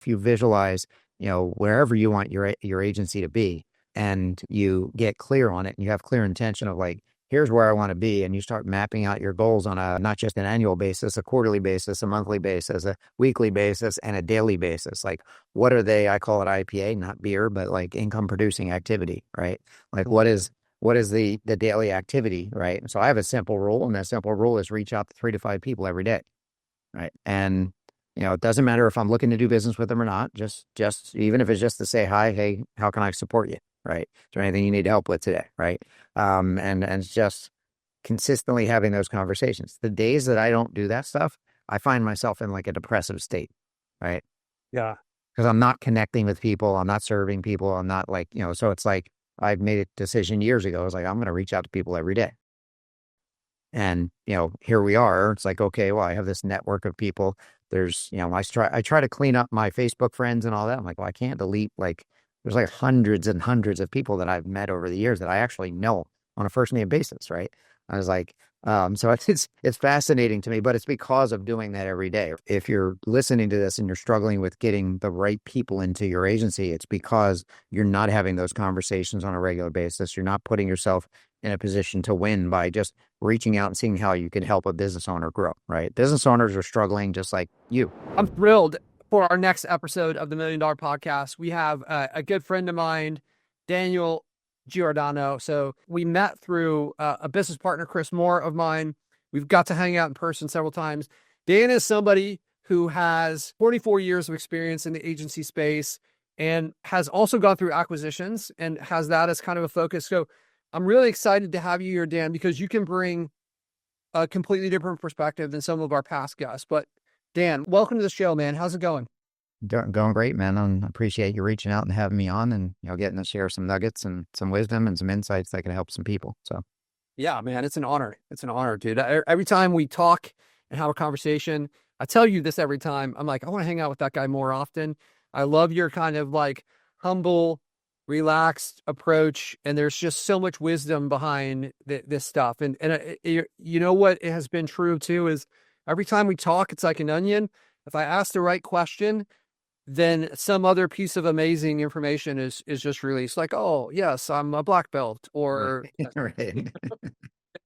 if you visualize, wherever you want your agency to be, and you get clear on it, and you have clear intention of like, here's where I want to be, and you start mapping out your goals on a not just an annual basis, a quarterly basis, a monthly basis, a weekly basis, and a daily basis. Like, what are they? I call it IPA, not beer, but like income producing activity, right? Like, what is the daily activity, right? So I have a simple rule, and that simple rule is reach out to 3 to 5 people every day, right? And it doesn't matter if I'm looking to do business with them or not. Just even if it's just to say hi, hey, how can I support you, right? Is there anything you need help with today, right? And it's just consistently having those conversations. The days that I don't do that stuff, I find myself in like a depressive state, right? Yeah. Because I'm not connecting with people, I'm not serving people, I'm not like, so it's like I've made a decision years ago. I was like, I'm going to reach out to people every day. And, here we are. It's like, okay, well, I have this network of people. There's, I try to clean up my Facebook friends and all that. I'm like, well, I can't delete, like, there's like hundreds and hundreds of people that I've met over the years that I actually know on a first name basis, right? I was like, so it's fascinating to me, but it's because of doing that every day. If you're listening to this and you're struggling with getting the right people into your agency, it's because you're not having those conversations on a regular basis. You're not putting yourself in a position to win by just reaching out and seeing how you can help a business owner grow, right? Business owners are struggling just like you. I'm thrilled for our next episode of the $1 Million Podcast. We have a good friend of mine, Daniel Giordano. So we met through a business partner, Chris Moore, of mine. We've got to hang out in person several times. Dan is somebody who has 44 years of experience in the agency space and has also gone through acquisitions and has that as kind of a focus. So I'm really excited to have you here, Dan, because you can bring a completely different perspective than some of our past guests. But Dan, welcome to the show, man. How's it going? Going great, man. I appreciate you reaching out and having me on, and getting to share some nuggets and some wisdom and some insights that can help some people. So yeah, man, it's an honor. It's an honor, dude. Every time we talk and have a conversation, I tell you this every time. I'm like, I want to hang out with that guy more often. I love your kind of like humble, relaxed approach, and there's just so much wisdom behind this stuff. And you know what it has been true too is every time we talk, it's like an onion. If I ask the right question, then some other piece of amazing information is just released. Like, oh yes, I'm a black belt. Or right.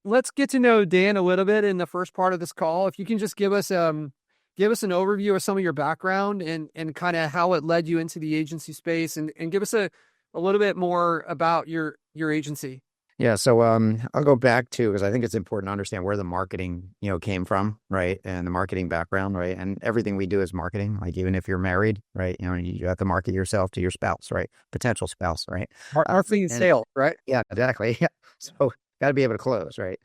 let's get to know Dan a little bit in the first part of this call. If you can just give us an overview of some of your background and kind of how it led you into the agency space, and give us a little bit more about your agency. Yeah, so I'll go back to, because I think it's important to understand where the marketing, came from, right? And the marketing background, right? And everything we do is marketing. Like, even if you're married, right? You have to market yourself to your spouse, right? Potential spouse, right? Marketing and sales, right? Yeah, exactly. Yeah. So got to be able to close, right?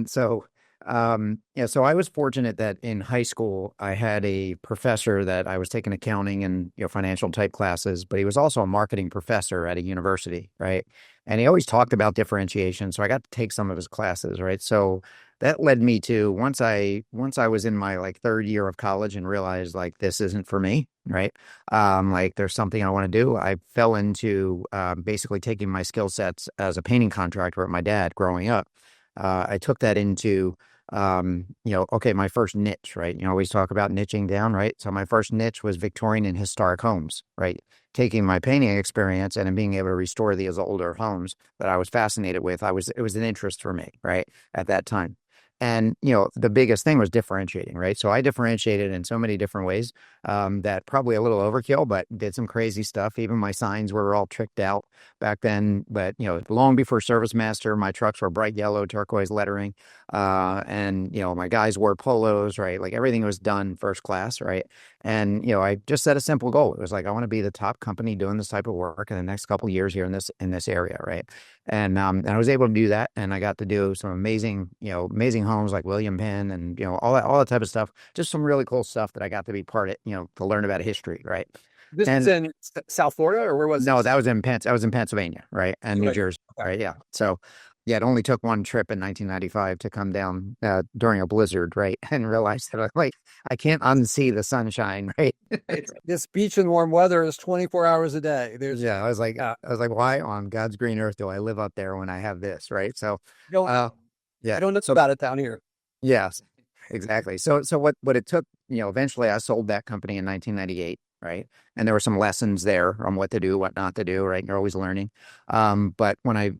So I was fortunate that in high school, I had a professor that I was taking accounting and, financial type classes, but he was also a marketing professor at a university, right? And he always talked about differentiation. So I got to take some of his classes, right? So that led me to, once I was in my like third year of college and realized like, this isn't for me, right? Like, there's something I want to do. I fell into basically taking my skill sets as a painting contractor with my dad growing up. I took that into, okay, my first niche, right? You always talk about niching down, right? So my first niche was Victorian and historic homes, right? Taking my painting experience and being able to restore these older homes that I was fascinated with. It was an interest for me, right? At that time. And, the biggest thing was differentiating, right? So I differentiated in so many different ways, that probably a little overkill, but did some crazy stuff. Even my signs were all tricked out back then. But, long before Service Master, my trucks were bright yellow, turquoise lettering. And, my guys wore polos, right? Like, everything was done first class, right? And, I just set a simple goal. It was like, I want to be the top company doing this type of work in the next couple of years here in this area, right? And I was able to do that, and I got to do some amazing homes like William Penn and, all that type of stuff. Just some really cool stuff that I got to be part of, to learn about history, right? This is in South Florida, or where was No, this? that was in Pennsylvania, right? And New Jersey, okay. Right? Yeah. So yeah, it only took one trip in 1995 to come down during a blizzard, right? And realize that I can't unsee the sunshine, right? This beach in warm weather is 24 hours a day. I was like, why on God's green earth do I live up there when I have this, right? So, yeah, I don't know about it down here. Yes, exactly. So what it took, eventually I sold that company in 1998. right? And there were some lessons there on what to do, what not to do, right? And you're always learning. But when I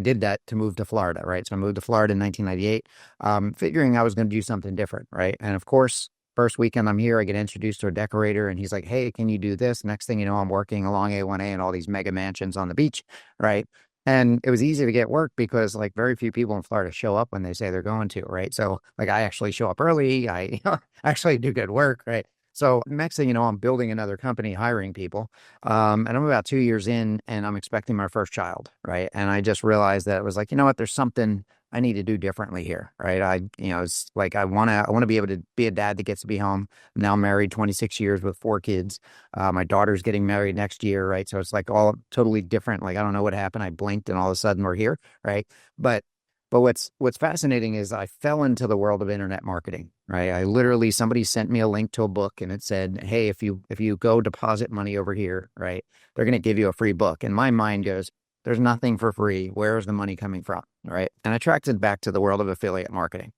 did that to move to Florida, right? So I moved to Florida in 1998, figuring I was going to do something different, right? And of course, first weekend I'm here, I get introduced to a decorator and he's like, hey, can you do this? Next thing you know, I'm working along A1A and all these mega mansions on the beach, right? And it was easy to get work because like very few people in Florida show up when they say they're going to, right? So like I actually show up early. I actually do good work, right? So next thing you know, I'm building another company, hiring people. And I'm about 2 years in and I'm expecting my first child, right? And I just realized that it was like, you know what, there's something I need to do differently here, right? It's like I want to be able to be a dad that gets to be home. I'm now married 26 years with 4 kids. My daughter's getting married next year, right? So it's like all totally different. Like I don't know what happened. I blinked and all of a sudden we're here, right? But what's fascinating is I fell into the world of internet marketing, right? I literally somebody sent me a link to a book and it said, "Hey, if you go deposit money over here, right, they're going to give you a free book." And my mind goes, "There's nothing for free. Where is the money coming from?" Right? And I tracked it back to the world of affiliate marketing.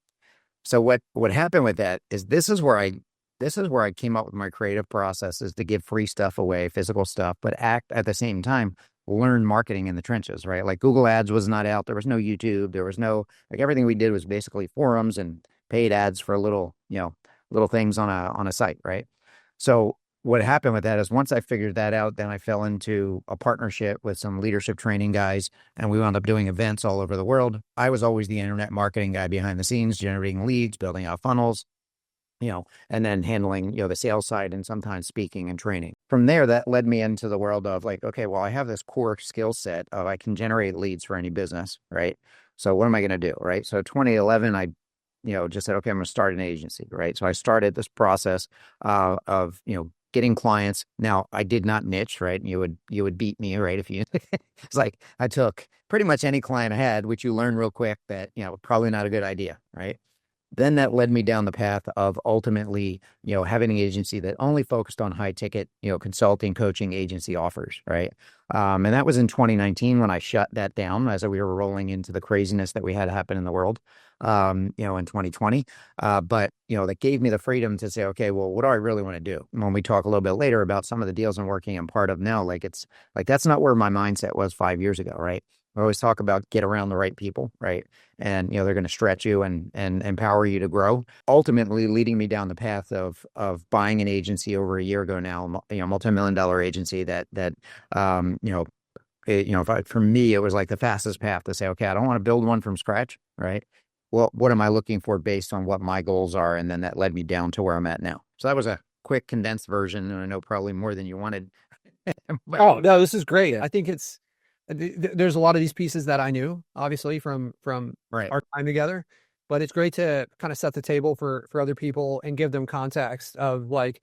So what happened with that is this is where I came up with my creative processes to give free stuff away, physical stuff, but act at the same time, learn marketing in the trenches, right? Like Google Ads was not out. There was no YouTube. There was no, like everything we did was basically forums and paid ads for little things on a site, right? So what happened with that is once I figured that out, then I fell into a partnership with some leadership training guys and we wound up doing events all over the world. I was always the internet marketing guy behind the scenes, generating leads, building out funnels, and then handling, the sales side and sometimes speaking and training. From there, that led me into the world of like, okay, well, I have this core skill set of I can generate leads for any business, right? So what am I going to do, right? So 2011, I, just said, okay, I'm going to start an agency, right? So I started this process of, getting clients. Now, I did not niche, right? You would beat me, right? If you, it's like I took pretty much any client I had, which you learn real quick that, probably not a good idea, right? Then that led me down the path of ultimately, having an agency that only focused on high ticket, consulting, coaching agency offers, right? And that was in 2019 when I shut that down as we were rolling into the craziness that we had happen in the world, in 2020. But, that gave me the freedom to say, okay, well, what do I really want to do? When we talk a little bit later about some of the deals I'm working and part of now, like it's like, that's not where my mindset was 5 years ago, right? We always talk about get around the right people, right? And they're going to stretch you and empower you to grow. Ultimately, leading me down the path of buying an agency over a year ago now, multi-million-dollar agency that for me it was like the fastest path to say, okay, I don't want to build one from scratch, right? Well, what am I looking for based on what my goals are, and then that led me down to where I'm at now. So that was a quick condensed version, and I know probably more than you wanted. Oh no, this is great. I think there's a lot of these pieces that I knew, obviously from Right. our time together, but it's great to kind of set the table for other people and give them context of like,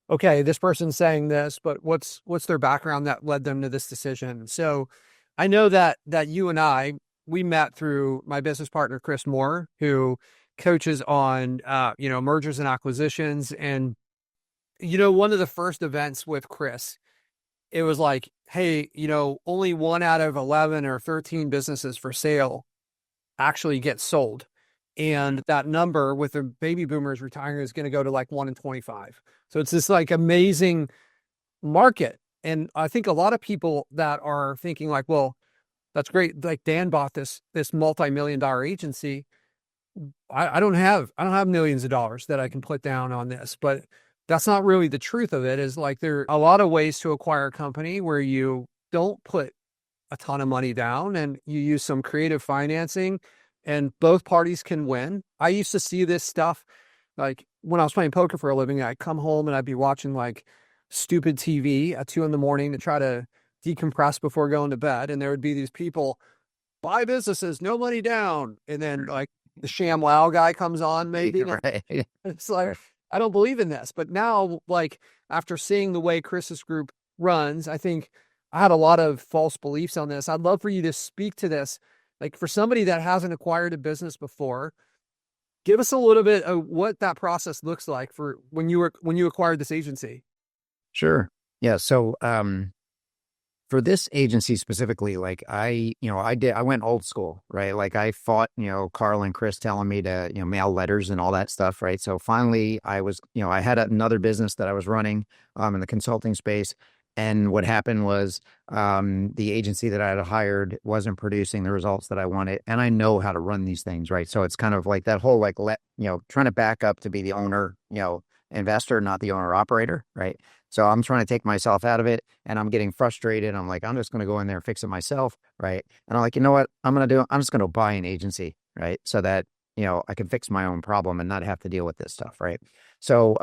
okay, this person's saying this, but what's their background that led them to this decision? So I know that you and we met through my business partner, Chris Moore, who coaches on, mergers and acquisitions. And, one of the first events with Chris, it was like, hey, only 1 out of 11 or 13 businesses for sale actually get sold. And that number with the baby boomers retiring is going to go to like 1 in 25. So it's this like amazing market. And I think a lot of people that are thinking like, well, that's great. Like Dan bought this multi-million-dollar agency. I don't have millions of dollars that I can put down on this, but that's not really the truth of it. Is like there are a lot of ways to acquire a company where you don't put a ton of money down and you use some creative financing and both parties can win. I used to see this stuff like when I was playing poker for a living. I'd come home and I'd be watching like stupid TV at 2 a.m. to try to decompress before going to bed. And there would be these people, buy businesses, no money down. And then like the ShamWow guy comes on maybe. Right. It's like, I don't believe in this. But now, like after seeing the way Chris's group runs, I think I had a lot of false beliefs on this. I'd love for you to speak to this. Like for somebody that hasn't acquired a business before, give us a little bit of what that process looks like for when you acquired this agency. Sure. Yeah. So, For this agency specifically, like I went old school, right? Like I fought, Carl and Chris telling me to, mail letters and all that stuff, right? So finally I had another business that I was running, in the consulting space. And what happened was, the agency that I had hired wasn't producing the results that I wanted. And I know how to run these things, right? So it's kind of like that whole, like, trying to back up to be the owner, investor, not the owner operator, right? So I'm trying to take myself out of it and I'm getting frustrated. I'm like, I'm just going to go in there and fix it myself. Right. And I'm like, you know what I'm just going to buy an agency. Right. So that, I can fix my own problem and not have to deal with this stuff. Right. So,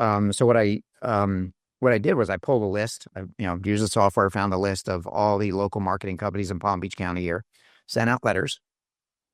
what I did was I pulled a list. I, used the software, found a list of all the local marketing companies in Palm Beach County here, sent out letters.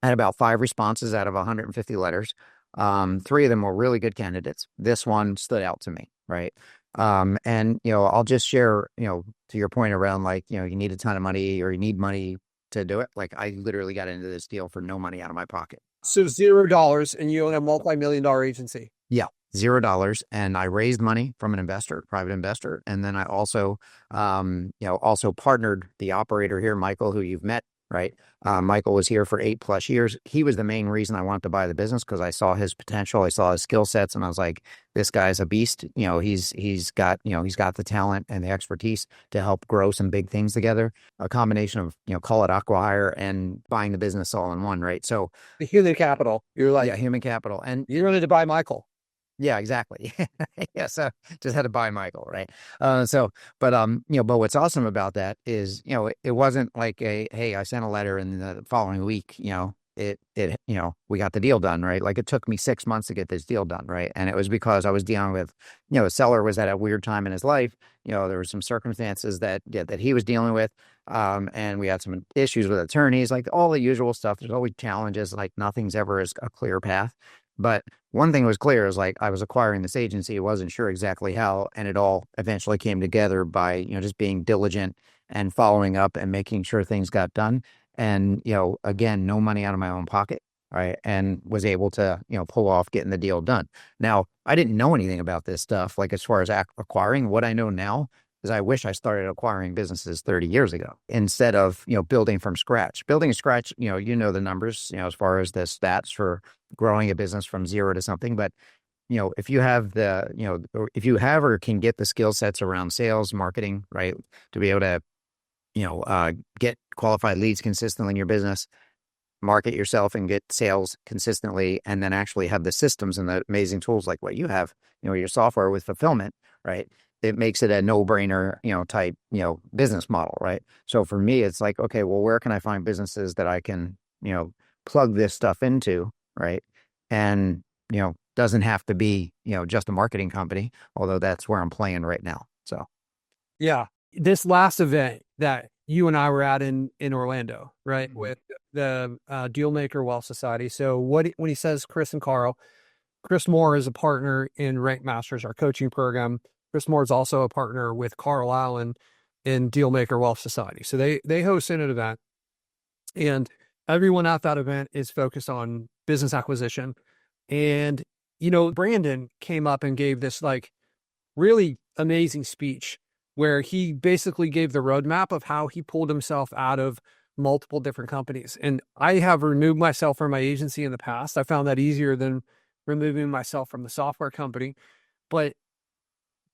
I had about 5 responses out of 150 letters. Three of them were really good candidates. This one stood out to me, right? And I'll just share, to your point around, like, you need a ton of money or you need money to do it. Like I literally got into this deal for no money out of my pocket. So $0 and you own a multi-million-dollar agency. Yeah. $0. And I raised money from an investor, private investor. And then I also, also partnered the operator here, Michael, who you've met, right? Michael was here for 8+ years. He was the main reason I wanted to buy the business because I saw his potential. I saw his skill sets and I was like, this guy's a beast. He's got the talent and the expertise to help grow some big things together. A combination of, call it acqui-hire and buying the business all in one, right? So the human capital. You're like, yeah, human capital. And you don't need to buy Michael. yeah, exactly. Yeah, so just had to buy Michael, right? But what's awesome about that is, it wasn't like hey, I sent a letter and the following week, we got the deal done, right? Like it took me 6 months to get this deal done, right? And it was because I was dealing with, the seller was at a weird time in his life. There were some circumstances that he was dealing with. And we had some issues with attorneys, like all the usual stuff. There's always challenges, like nothing's ever as a clear path. But one thing was clear is like I was acquiring this agency. I wasn't sure exactly how, and it all eventually came together by, just being diligent and following up and making sure things got done. And, again, no money out of my own pocket, right? And was able to, pull off getting the deal done. Now, I didn't know anything about this stuff, like as far as acquiring. What I know now is I wish I started acquiring businesses 30 years ago instead of, building from scratch. Building from scratch, the numbers, as far as the stats for growing a business from zero to something. But, if you have if you have or can get the skill sets around sales, marketing, right, to be able to, get qualified leads consistently in your business, market yourself and get sales consistently, and then actually have the systems and the amazing tools like what you have, your software with fulfillment, right? It makes it a no-brainer, type, business model, right? So for me, it's like, okay, well, where can I find businesses that I can, plug this stuff into, right? And, doesn't have to be, just a marketing company, although that's where I'm playing right now. So, yeah, this last event that you and I were at in Orlando, right, with the Dealmaker Wealth Society. So when he says Chris and Carl, Chris Moore is a partner in Rank Masters, our coaching program. Chris Moore is also a partner with Carl Allen in Dealmaker Wealth Society. So they host an event, and everyone at that event is focused on business acquisition. And, Brandon came up and gave this like really amazing speech where he basically gave the roadmap of how he pulled himself out of multiple different companies. And I have removed myself from my agency in the past. I found that easier than removing myself from the software company. But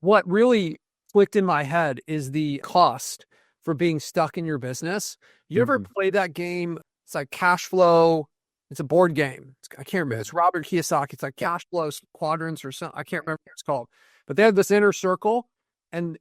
what really clicked in my head is the cost for being stuck in your business. You ever play that game? It's like Cash Flow. It's a board game. I can't remember. It's Robert Kiyosaki. It's like Cash Flow Quadrants or something. I can't remember what it's called. But they have this inner circle. And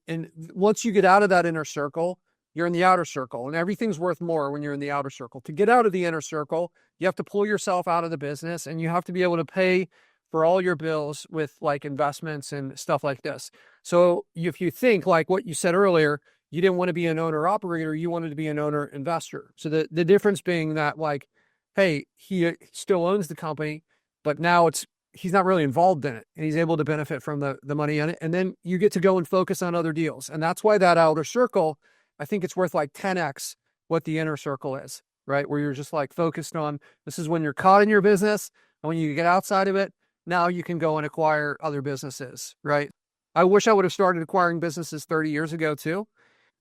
once you get out of that inner circle, you're in the outer circle. And everything's worth more when you're in the outer circle. To get out of the inner circle, you have to pull yourself out of the business and you have to be able to pay for all your bills with like investments and stuff like this. So if you think like what you said earlier, you didn't want to be an owner operator, you wanted to be an owner investor. So the difference being that like, hey, he still owns the company, but now he's not really involved in it and he's able to benefit from the money in it. And then you get to go and focus on other deals. And that's why that outer circle, I think it's worth like 10x what the inner circle is, right? Where you're just like focused on, this is when you're caught in your business. And when you get outside of it, now you can go and acquire other businesses, right? I wish I would have started acquiring businesses 30 years ago too.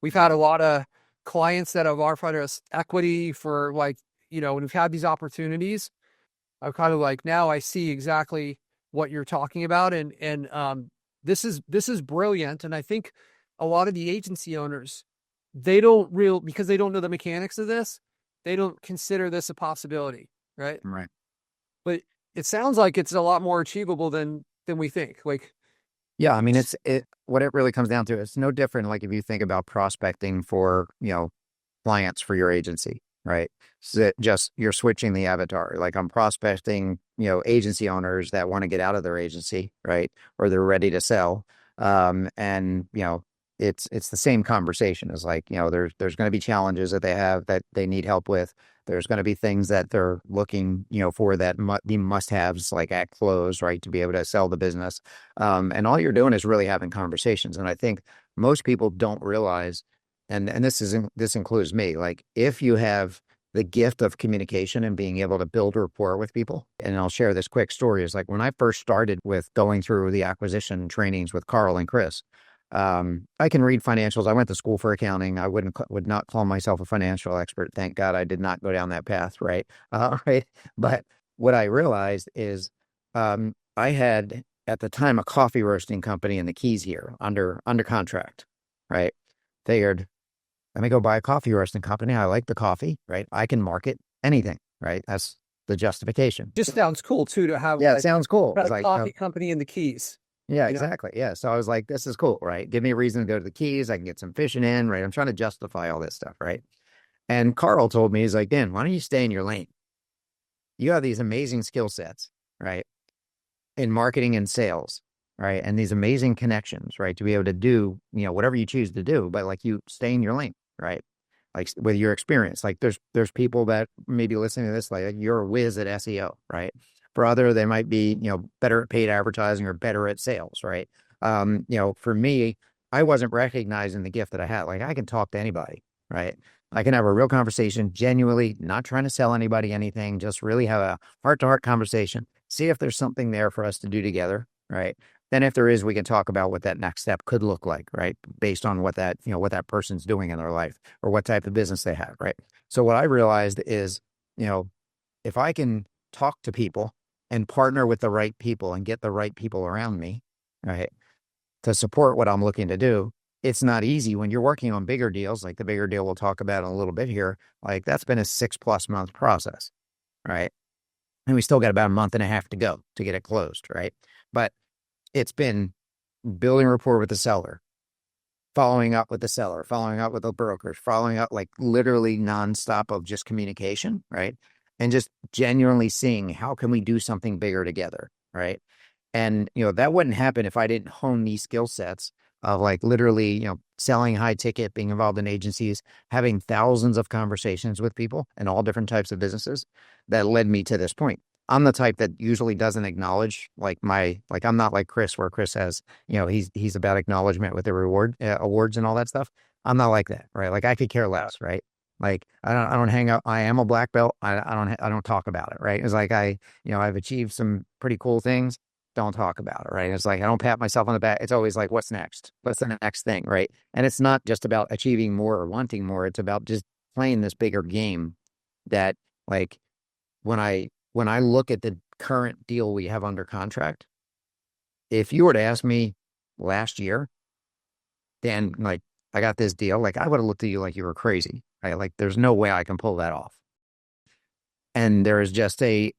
We've had a lot of clients that have offered us equity for like, when we've had these opportunities, I'm kind of like, now I see exactly what you're talking about. And this is brilliant. And I think a lot of the agency owners, because they don't know the mechanics of this, they don't consider this a possibility. Right. Right. But it sounds like it's a lot more achievable than we think. Like, Yeah, I mean, what it really comes down to. It's no different. Like if you think about prospecting for, clients for your agency, right? So just you're switching the avatar. Like I'm prospecting, agency owners that want to get out of their agency, right? Or they're ready to sell. And it's the same conversation. It's like, there's going to be challenges that they have that they need help with. There's going to be things that they're looking, for that the must-haves like at close, right, to be able to sell the business. And all you're doing is really having conversations. And I think most people don't realize, and this includes me, like if you have the gift of communication and being able to build rapport with people. And I'll share this quick story is like when I first started with going through the acquisition trainings with Carl and Chris, I can read financials. I went to school for accounting. I would not call myself a financial expert. Thank God I did not go down that path. Right. Right. But what I realized is, I had at the time a coffee roasting company in the Keys here under contract. Right. Figured, let me go buy a coffee roasting company. I like the coffee. Right. I can market anything. Right. That's the justification. just sounds cool too to have Yeah. It sounds cool. a It's like, coffee company in the Keys. yeah, exactly. Yeah. So I was like, this is cool, right? Give me a reason to go to the Keys. I can get some fishing in, right? I'm trying to justify all this stuff, right? And Carl told me, he's like, Dan, why don't you stay in your lane? You have these amazing skill sets, right? In marketing and sales, right? And these amazing connections, right? To be able to do, whatever you choose to do, but like you stay in your lane, right? Like with your experience, like there's people that may be listening to this, like you're a whiz at SEO, right? For other, they might be, better at paid advertising or better at sales, right? For me, I wasn't recognizing the gift that I had. Like I can talk to anybody, right? I can have a real conversation, genuinely not trying to sell anybody anything, just really have a heart-to-heart conversation, see if there's something there for us to do together, right? Then if there is, we can talk about what that next step could look like, right? Based on what that person's doing in their life or what type of business they have, right? So what I realized is, if I can talk to people and partner with the right people and get the right people around me, right, to support what I'm looking to do, it's not easy when you're working on bigger deals, like the bigger deal we'll talk about in a little bit here. Like that's been a 6+ month process, right? And we still got about a month and a half to go to get it closed, right? But it's been building rapport with the seller, following up with the seller, following up with the brokers, following up like literally nonstop of just communication, right? And just genuinely seeing how can we do something bigger together, right? And, that wouldn't happen if I didn't hone these skill sets of like literally, selling high ticket, being involved in agencies, having thousands of conversations with people and all different types of businesses that led me to this point. I'm the type that usually doesn't acknowledge I'm not like Chris, where Chris has, he's about acknowledgement with the awards and all that stuff. I'm not like that, right? Like I could care less, right? Like I don't hang out. I am a black belt. I don't talk about it, right? It's like I've achieved some pretty cool things. Don't talk about it, right? It's like I don't pat myself on the back. It's always like, what's next? What's the next thing, right? And it's not just about achieving more or wanting more. It's about just playing this bigger game that like when I look at the current deal we have under contract, if you were to ask me last year, Dan, like I got this deal, like I would have looked at you like you were crazy, right? Like there's no way I can pull that off. And there is just a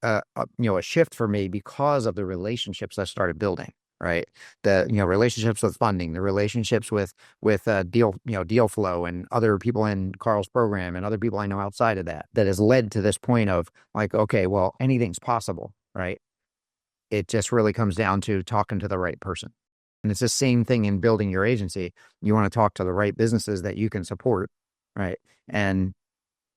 shift for me because of the relationships I started building, right? The, relationships with funding, the relationships with deal flow and other people in Carl's program and other people I know outside of that has led to this point of like, okay, well, anything's possible, right? It just really comes down to talking to the right person. And it's the same thing in building your agency. You want to talk to the right businesses that you can support, right? And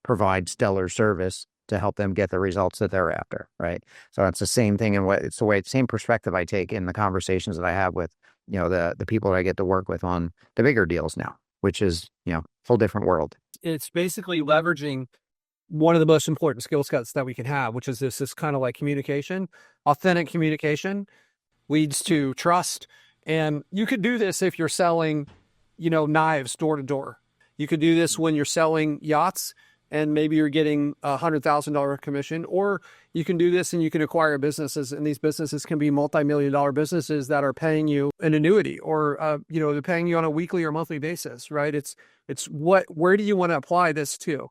provide stellar service to help them get the results that they're after, right? So it's the same thing, and it's the same perspective I take in the conversations that I have with, the people that I get to work with on the bigger deals now, which is, whole different world. It's basically leveraging one of the most important skill sets that we can have, which is this kind of like communication. Authentic communication leads to trust. And you could do this if you're selling, knives door to door. You could do this when you're selling yachts and maybe you're getting $100,000 commission, or you can do this and you can acquire businesses, and these businesses can be multi-million-dollar businesses that are paying you an annuity, or they're paying you on a weekly or monthly basis, right? Where do you want to apply this to?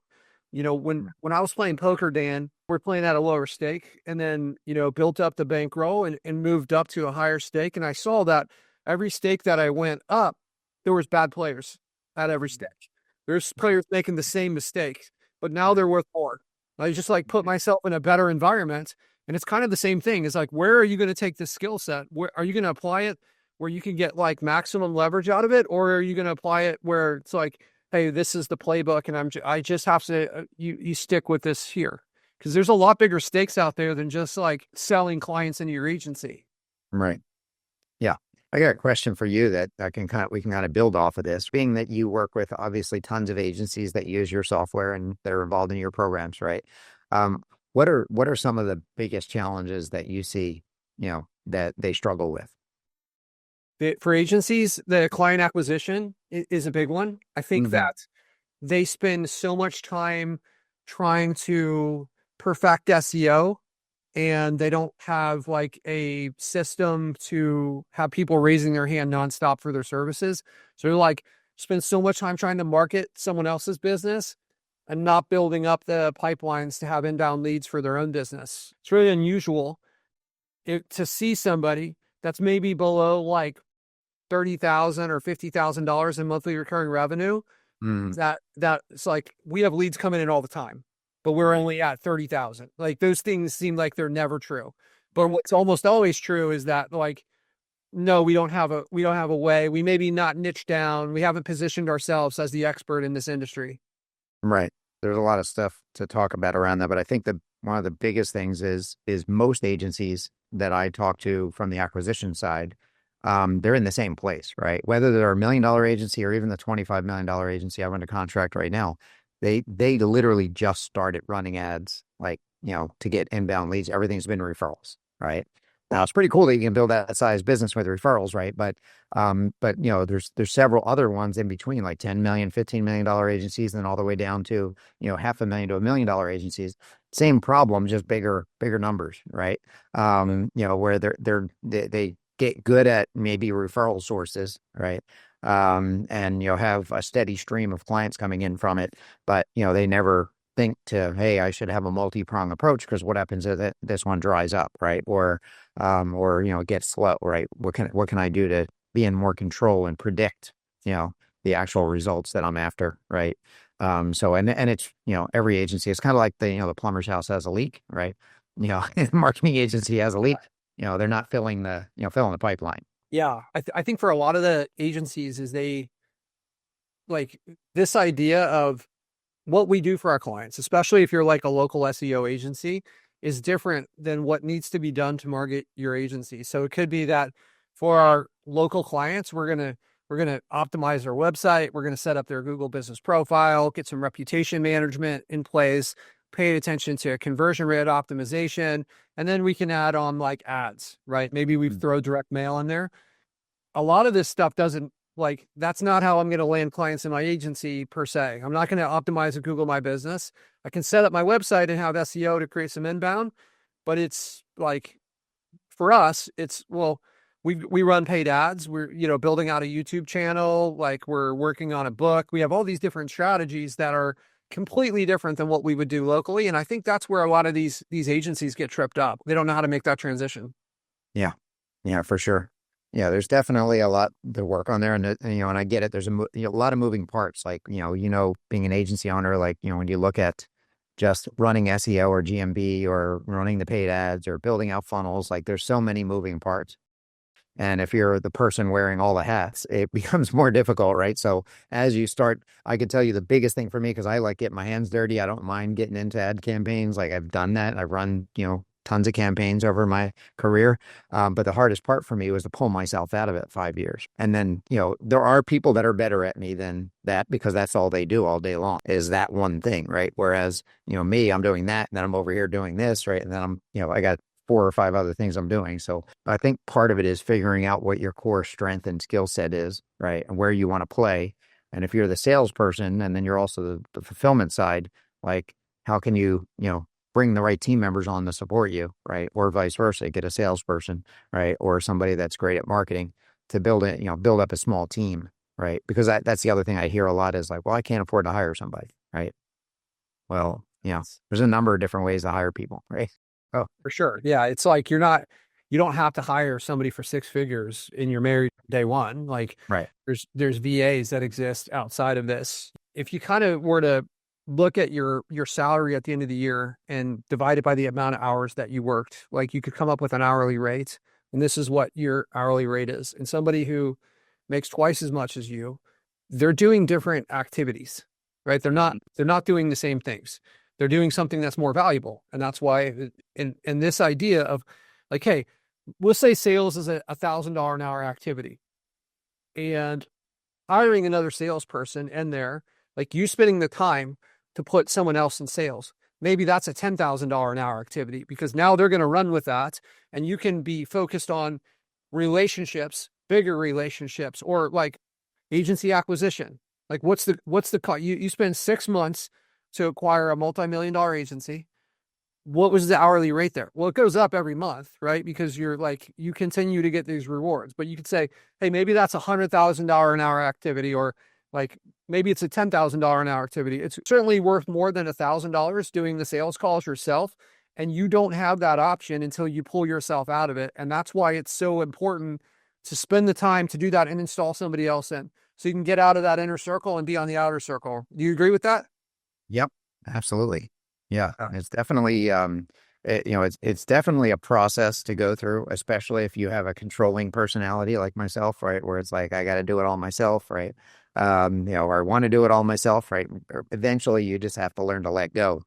When I was playing poker, Dan, we're playing at a lower stake, and then built up the bankroll and moved up to a higher stake, and I saw that every stake that I went up, there was bad players at every stake. There's players making the same mistake, but now they're worth more. I just put myself in a better environment. And it's kind of the same thing. It's where are you going to take this skill set? Where are you going to apply it where you can get maximum leverage out of it? Or are you going to apply it where it's hey, this is the playbook and I just have to, you stick with this here. Because there's a lot bigger stakes out there than just selling clients into your agency. Right. Yeah. I got a question for you that we can kind of build off of this. Being that you work with obviously tons of agencies that use your software and that are involved in your programs, right? What are some of the biggest challenges that you see, that they struggle with? For agencies, the client acquisition is a big one. I think that they spend so much time trying to perfect SEO, and they don't have a system to have people raising their hand nonstop for their services. So they're spend so much time trying to market someone else's business and not building up the pipelines to have inbound leads for their own business. It's really unusual to see somebody that's maybe below $30,000 or $50,000 in monthly recurring revenue. That it's we have leads coming in all the time, but we're only at 30,000. Those things seem like they're never true. But what's almost always true is that no, we don't have a way. We maybe not niche down. We haven't positioned ourselves as the expert in this industry. Right. There's a lot of stuff to talk about around that, but I think that one of the biggest things is most agencies that I talk to from the acquisition side, they're in the same place, right? Whether they're a $1 million agency or even the $25 million agency I run a contract right now, they literally just started running ads, to get inbound leads. Everything's been referrals, right? Now it's pretty cool that you can build that size business with referrals, right? But there's several other ones in between, like $10 million, $15 million agencies, and then all the way down to $500,000 to $1 million agencies. Same problem, just bigger numbers, right? Where they get good at maybe referral sources, right? And have a steady stream of clients coming in from it, but they never think to, hey, I should have a multi-pronged approach, because what happens is that this one dries up, right? Or it gets slow, right? What can I do to be in more control and predict, the actual results that I'm after, right? So it's every agency, it's kind of like the plumber's house has a leak, right? The marketing agency has a leak. They're not filling the pipeline. Yeah, I think for a lot of the agencies is they this idea of what we do for our clients, especially if you're a local SEO agency, is different than what needs to be done to market your agency. So it could be that for our local clients, we're gonna optimize their website, we're gonna set up their Google business profile, get some reputation management in place, pay attention to conversion rate optimization, and then we can add on ads, right? Maybe we throw direct mail in there. A lot of this stuff doesn't that's not how I'm going to land clients in my agency per se. I'm not going to optimize Google My Business. I can set up my website and have SEO to create some inbound, but it's for us, it's, we run paid ads. We're, building out a YouTube channel. We're working on a book. We have all these different strategies that are completely different than what we would do locally. And I think that's where a lot of these agencies get tripped up. They don't know how to make that transition. Yeah. Yeah, for sure. Yeah, there's definitely a lot to work on there, and I get it. There's a lot of moving parts. Being an agency owner, when you look at just running SEO or GMB or running the paid ads or building out funnels, there's so many moving parts. And if you're the person wearing all the hats, it becomes more difficult, right? So as you start, I can tell you the biggest thing for me, because I like getting my hands dirty. I don't mind getting into ad campaigns. I've done that. I've run, tons of campaigns over my career. But the hardest part for me was to pull myself out of it 5 years. And then, there are people that are better at me than that, because that's all they do all day long is that one thing, right? Whereas, me, I'm doing that, and then I'm over here doing this, right? And then I'm, I got 4 or 5 other things I'm doing. So I think part of it is figuring out what your core strength and skill set is, right? And where you want to play. And if you're the salesperson and then you're also the fulfillment side, like how can you, bring the right team members on to support you, right? Or vice versa, get a salesperson, right? Or somebody that's great at marketing to build it, build up a small team, right? Because that's the other thing I hear a lot is like, well, I can't afford to hire somebody, right? Well, there's a number of different ways to hire people, right? Oh, For sure. Yeah. It's like you don't have to hire somebody for 6 figures and you're married day one. Like right. there's VAs that exist outside of this. If you kind of were to look at your salary at the end of the year and divide it by the amount of hours that you worked, like you could come up with an hourly rate. And this is what your hourly rate is. And somebody who makes twice as much as you, they're doing different activities, right? They're not doing the same things. They're doing something that's more valuable. And that's why in this idea of like, hey, let's say sales is a $1,000 an hour activity and hiring another salesperson in there, like you spending the time to put someone else in sales. Maybe that's a $10,000 an hour activity because now they're going to run with that and you can be focused on relationships, bigger relationships, or like agency acquisition. Like what's the cost? You spend 6 months to acquire a multi-million-dollar agency. What was the hourly rate there? Well, it goes up every month, right? Because you continue to get these rewards, but you could say, hey, maybe that's $100,000 an hour activity, or like maybe it's a $10,000 an hour activity. It's certainly worth more than $1,000 doing the sales calls yourself. And you don't have that option until you pull yourself out of it. And that's why it's so important to spend the time to do that and install somebody else in so you can get out of that inner circle and be on the outer circle. Do you agree with that? Yep, absolutely. Yeah, it's definitely, it's definitely a process to go through, especially if you have a controlling personality like myself, right? Where it's like, I got to do it all myself, right? Or I want to do it all myself, right? Eventually you just have to learn to let go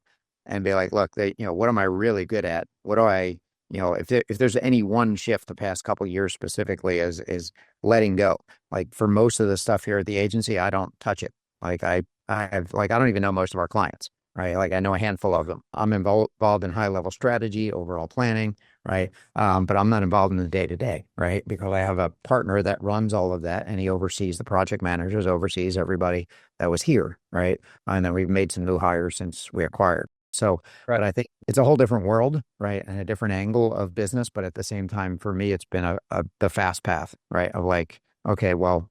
and be like, look, what am I really good at? What do I, if there's any one shift the past couple of years specifically is letting go. Like for most of the stuff here at the agency, I don't touch it. Like I don't even know most of our clients, right? Like I know a handful of them. I'm involved in high level strategy, overall planning, right? But I'm not involved in the day to day, right? Because I have a partner that runs all of that and he oversees the project managers, oversees everybody that was here, right? And then we've made some new hires since we acquired. So, Right. but I think it's a whole different world, right? And a different angle of business. But at the same time, for me, it's been the fast path, right? Of like, okay, well,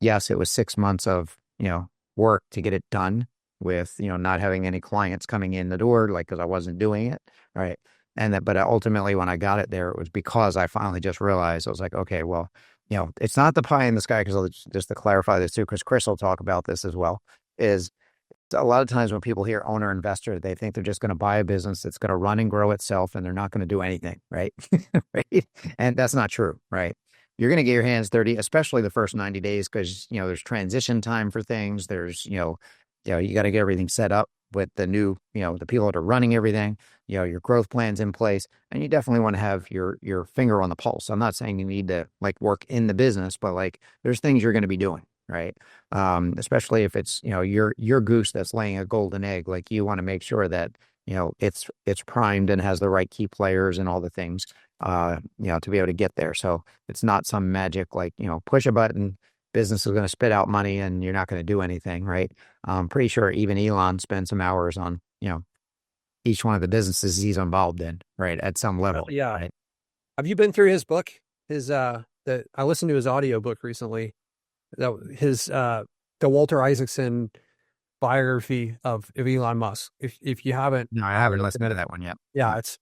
yes, it was 6 months of, work to get it done with, not having any clients coming in the door, like, because I wasn't doing it. Right. But ultimately when I got it there, it was because I finally just realized I was like, okay, well, it's not the pie in the sky. Because just to clarify this too, because Chris will talk about this as well, is a lot of times when people hear owner investor, they think they're just going to buy a business that's going to run and grow itself and they're not going to do anything. Right. Right. And that's not true. Right. You're going to get your hands dirty, especially the first 90 days, because, there's transition time for things. There's, you got to get everything set up with the new, the people that are running everything, your growth plans in place. And you definitely want to have your finger on the pulse. I'm not saying you need to like work in the business, but like there's things you're going to be doing, right? Especially if it's, your goose that's laying a golden egg, like you want to make sure that, it's primed and has the right key players and all the things, to be able to get there. So it's not some magic, like, push a button, business is going to spit out money and you're not going to do anything. Right. I'm pretty sure even Elon spends some hours on, each one of the businesses he's involved in, right. At some level. Yeah. Right? Have you been through his book? I listened to his audio book recently. The Walter Isaacson biography of Elon Musk. If you haven't, No, I haven't listened to that one yet. yeah, it's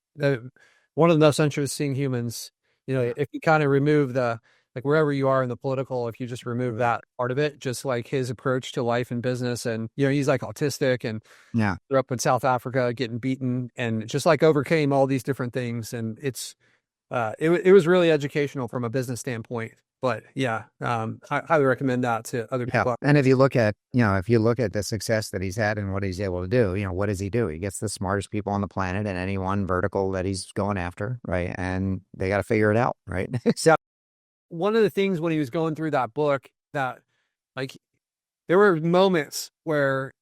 one of the most interesting humans. If you kind of remove like wherever you are in the political, if you just remove that part of it, just like his approach to life and business, and he's like autistic and grew up in South Africa, getting beaten, and just like overcame all these different things, and it was really educational from a business standpoint. But yeah, I highly recommend that to other people. And if you look at the success that he's had and what he's able to do, what does he do? He gets the smartest people on the planet in any one vertical that he's going after, right? And they got to figure it out, right? So one of the things when he was going through that book that like there were moments where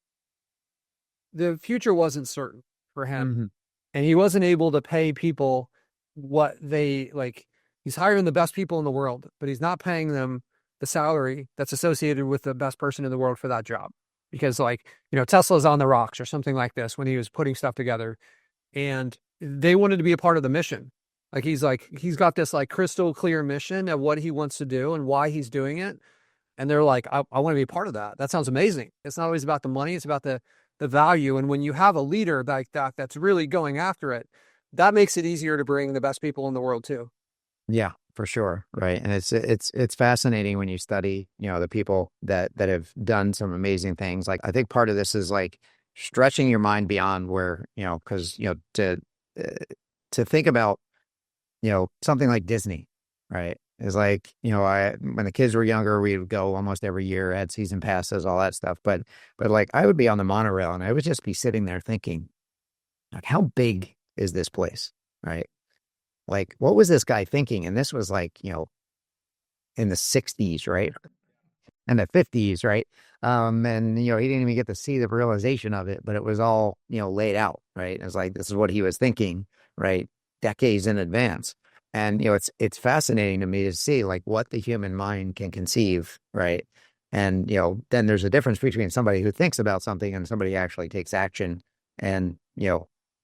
the future wasn't certain for him and he wasn't able to pay people what they like. He's hiring the best people in the world, but he's not paying them the salary that's associated with the best person in the world for that job. Because like, Tesla's on the rocks or something like this when he was putting stuff together, and they wanted to be a part of the mission. He's got this like crystal clear mission of what he wants to do and why he's doing it. And they're like, I want to be a part of that. That sounds amazing. It's not always about the money. It's about the value. And when you have a leader like that, that's really going after it, that makes it easier to bring the best people in the world too. Yeah, for sure. Right. And it's fascinating when you study, the people that have done some amazing things. Like, I think part of this is like stretching your mind beyond where, because, to think about, something like Disney, right? Is like, when the kids were younger, we would go almost every year, had season passes, all that stuff. But like, I would be on the monorail and I would just be sitting there thinking, like, how big is this place? Right. Like, what was this guy thinking? And this was like, in the 60s, right? And the 50s, right? And, he didn't even get to see the realization of it, but it was all, laid out, right? It was like, this is what he was thinking, right? Decades in advance. And, it's fascinating to me to see like what the human mind can conceive, right? And, then there's a difference between somebody who thinks about something and somebody who actually takes action and,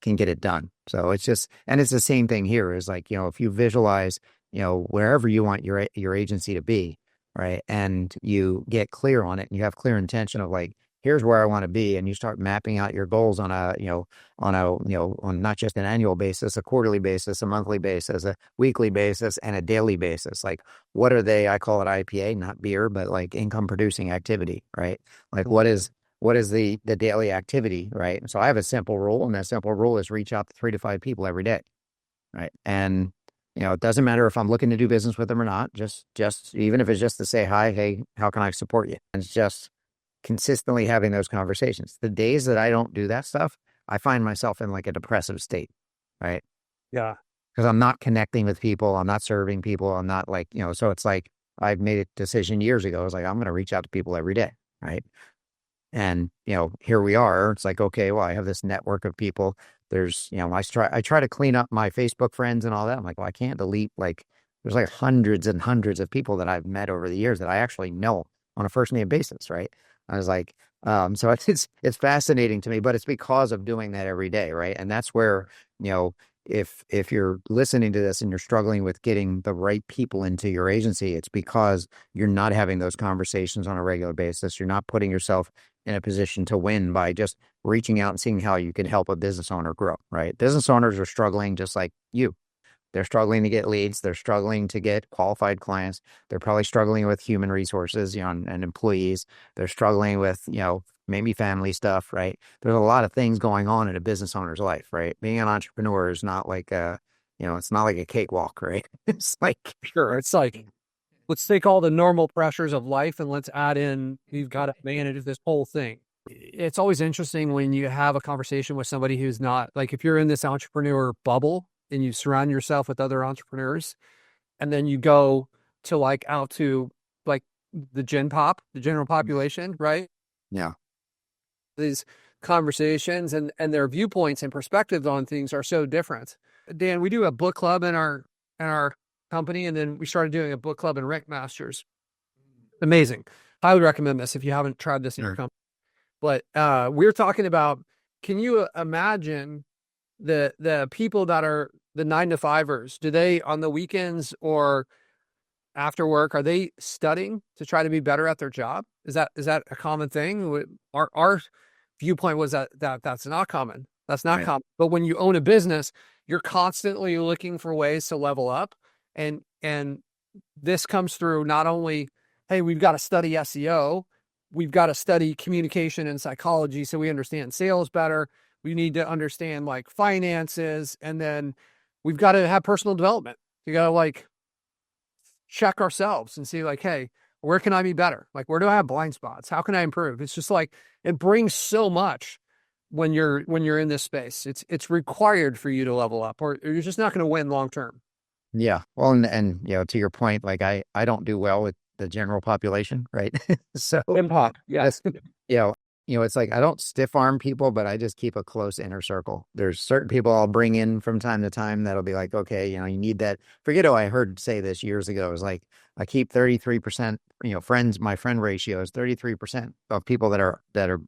can get it done. So it's just, and it's the same thing here is like, if you visualize, wherever you want your agency to be, right? And you get clear on it and you have clear intention of like, here's where I want to be. And you start mapping out your goals on on not just an annual basis, a quarterly basis, a monthly basis, a weekly basis, and a daily basis. Like, what are they? I call it IPA, not beer, but like income producing activity, right? Like, what is the daily activity, right? So I have a simple rule, and that simple rule is reach out to 3 to 5 people every day, right? And it doesn't matter if I'm looking to do business with them or not. Just even if it's just to say hi, hey, how can I support you? And it's just consistently having those conversations. The days that I don't do that stuff, I find myself in like a depressive state, right? Yeah. Because I'm not connecting with people, I'm not serving people, I'm not like, so it's like I've made a decision years ago. I was like, I'm going to reach out to people every day, right? And, here we are. It's like, okay, well, I have this network of people. There's, I try to clean up my Facebook friends and all that. I'm like, well, I can't delete, like, there's like hundreds and hundreds of people that I've met over the years that I actually know on a first name basis, right? I was like, so it's fascinating to me, but it's because of doing that every day, right? And that's where, if you're listening to this and you're struggling with getting the right people into your agency, it's because you're not having those conversations on a regular basis. You're not putting yourself in a position to win by just reaching out and seeing how you can help a business owner grow, right? Business owners are struggling just like you. They're struggling to get leads. They're struggling to get qualified clients. They're probably struggling with human resources, and employees. They're struggling with, maybe family stuff, right? There's a lot of things going on in a business owner's life, right? Being an entrepreneur is not like it's not like a cakewalk, right? It's like, Sure. It's like, let's take all the normal pressures of life and let's add in, you've got to manage this whole thing. It's always interesting when you have a conversation with somebody who's not, like, if you're in this entrepreneur bubble and you surround yourself with other entrepreneurs, and then you go to like out to like the general population, right? yeah, These conversations and their viewpoints and perspectives on things are so different. Dan, we do a book club in our company, and then we started doing a book club in Rec Masters. Amazing. I would recommend this if you haven't tried this in your company. But we're talking about, can you imagine the people that are the 9-to-5ers? Do they on the weekends or after work, are they studying to try to be better at their job? Is that a common thing? Our viewpoint was that's not common. That's not common. But when you own a business, you're constantly looking for ways to level up. And this comes through not only, hey, we've got to study SEO, we've got to study communication and psychology so we understand sales better. We need to understand like finances, and then we've got to have personal development. You got to like check ourselves and see like, hey, where can I be better? Like, where do I have blind spots? How can I improve? It's just like, it brings so much when you're in this space. It's required for you to level up, or you're just not going to win long term. Yeah. Well, and to your point, like I don't do well with the general population, right? So Impact. Yes. It's like I don't stiff arm people, but I just keep a close inner circle. There's certain people I'll bring in from time to time that'll be like, okay, you need that. Forget who I heard say this years ago. It was like, I keep 33%, friends, my friend ratio is 33% of people that are,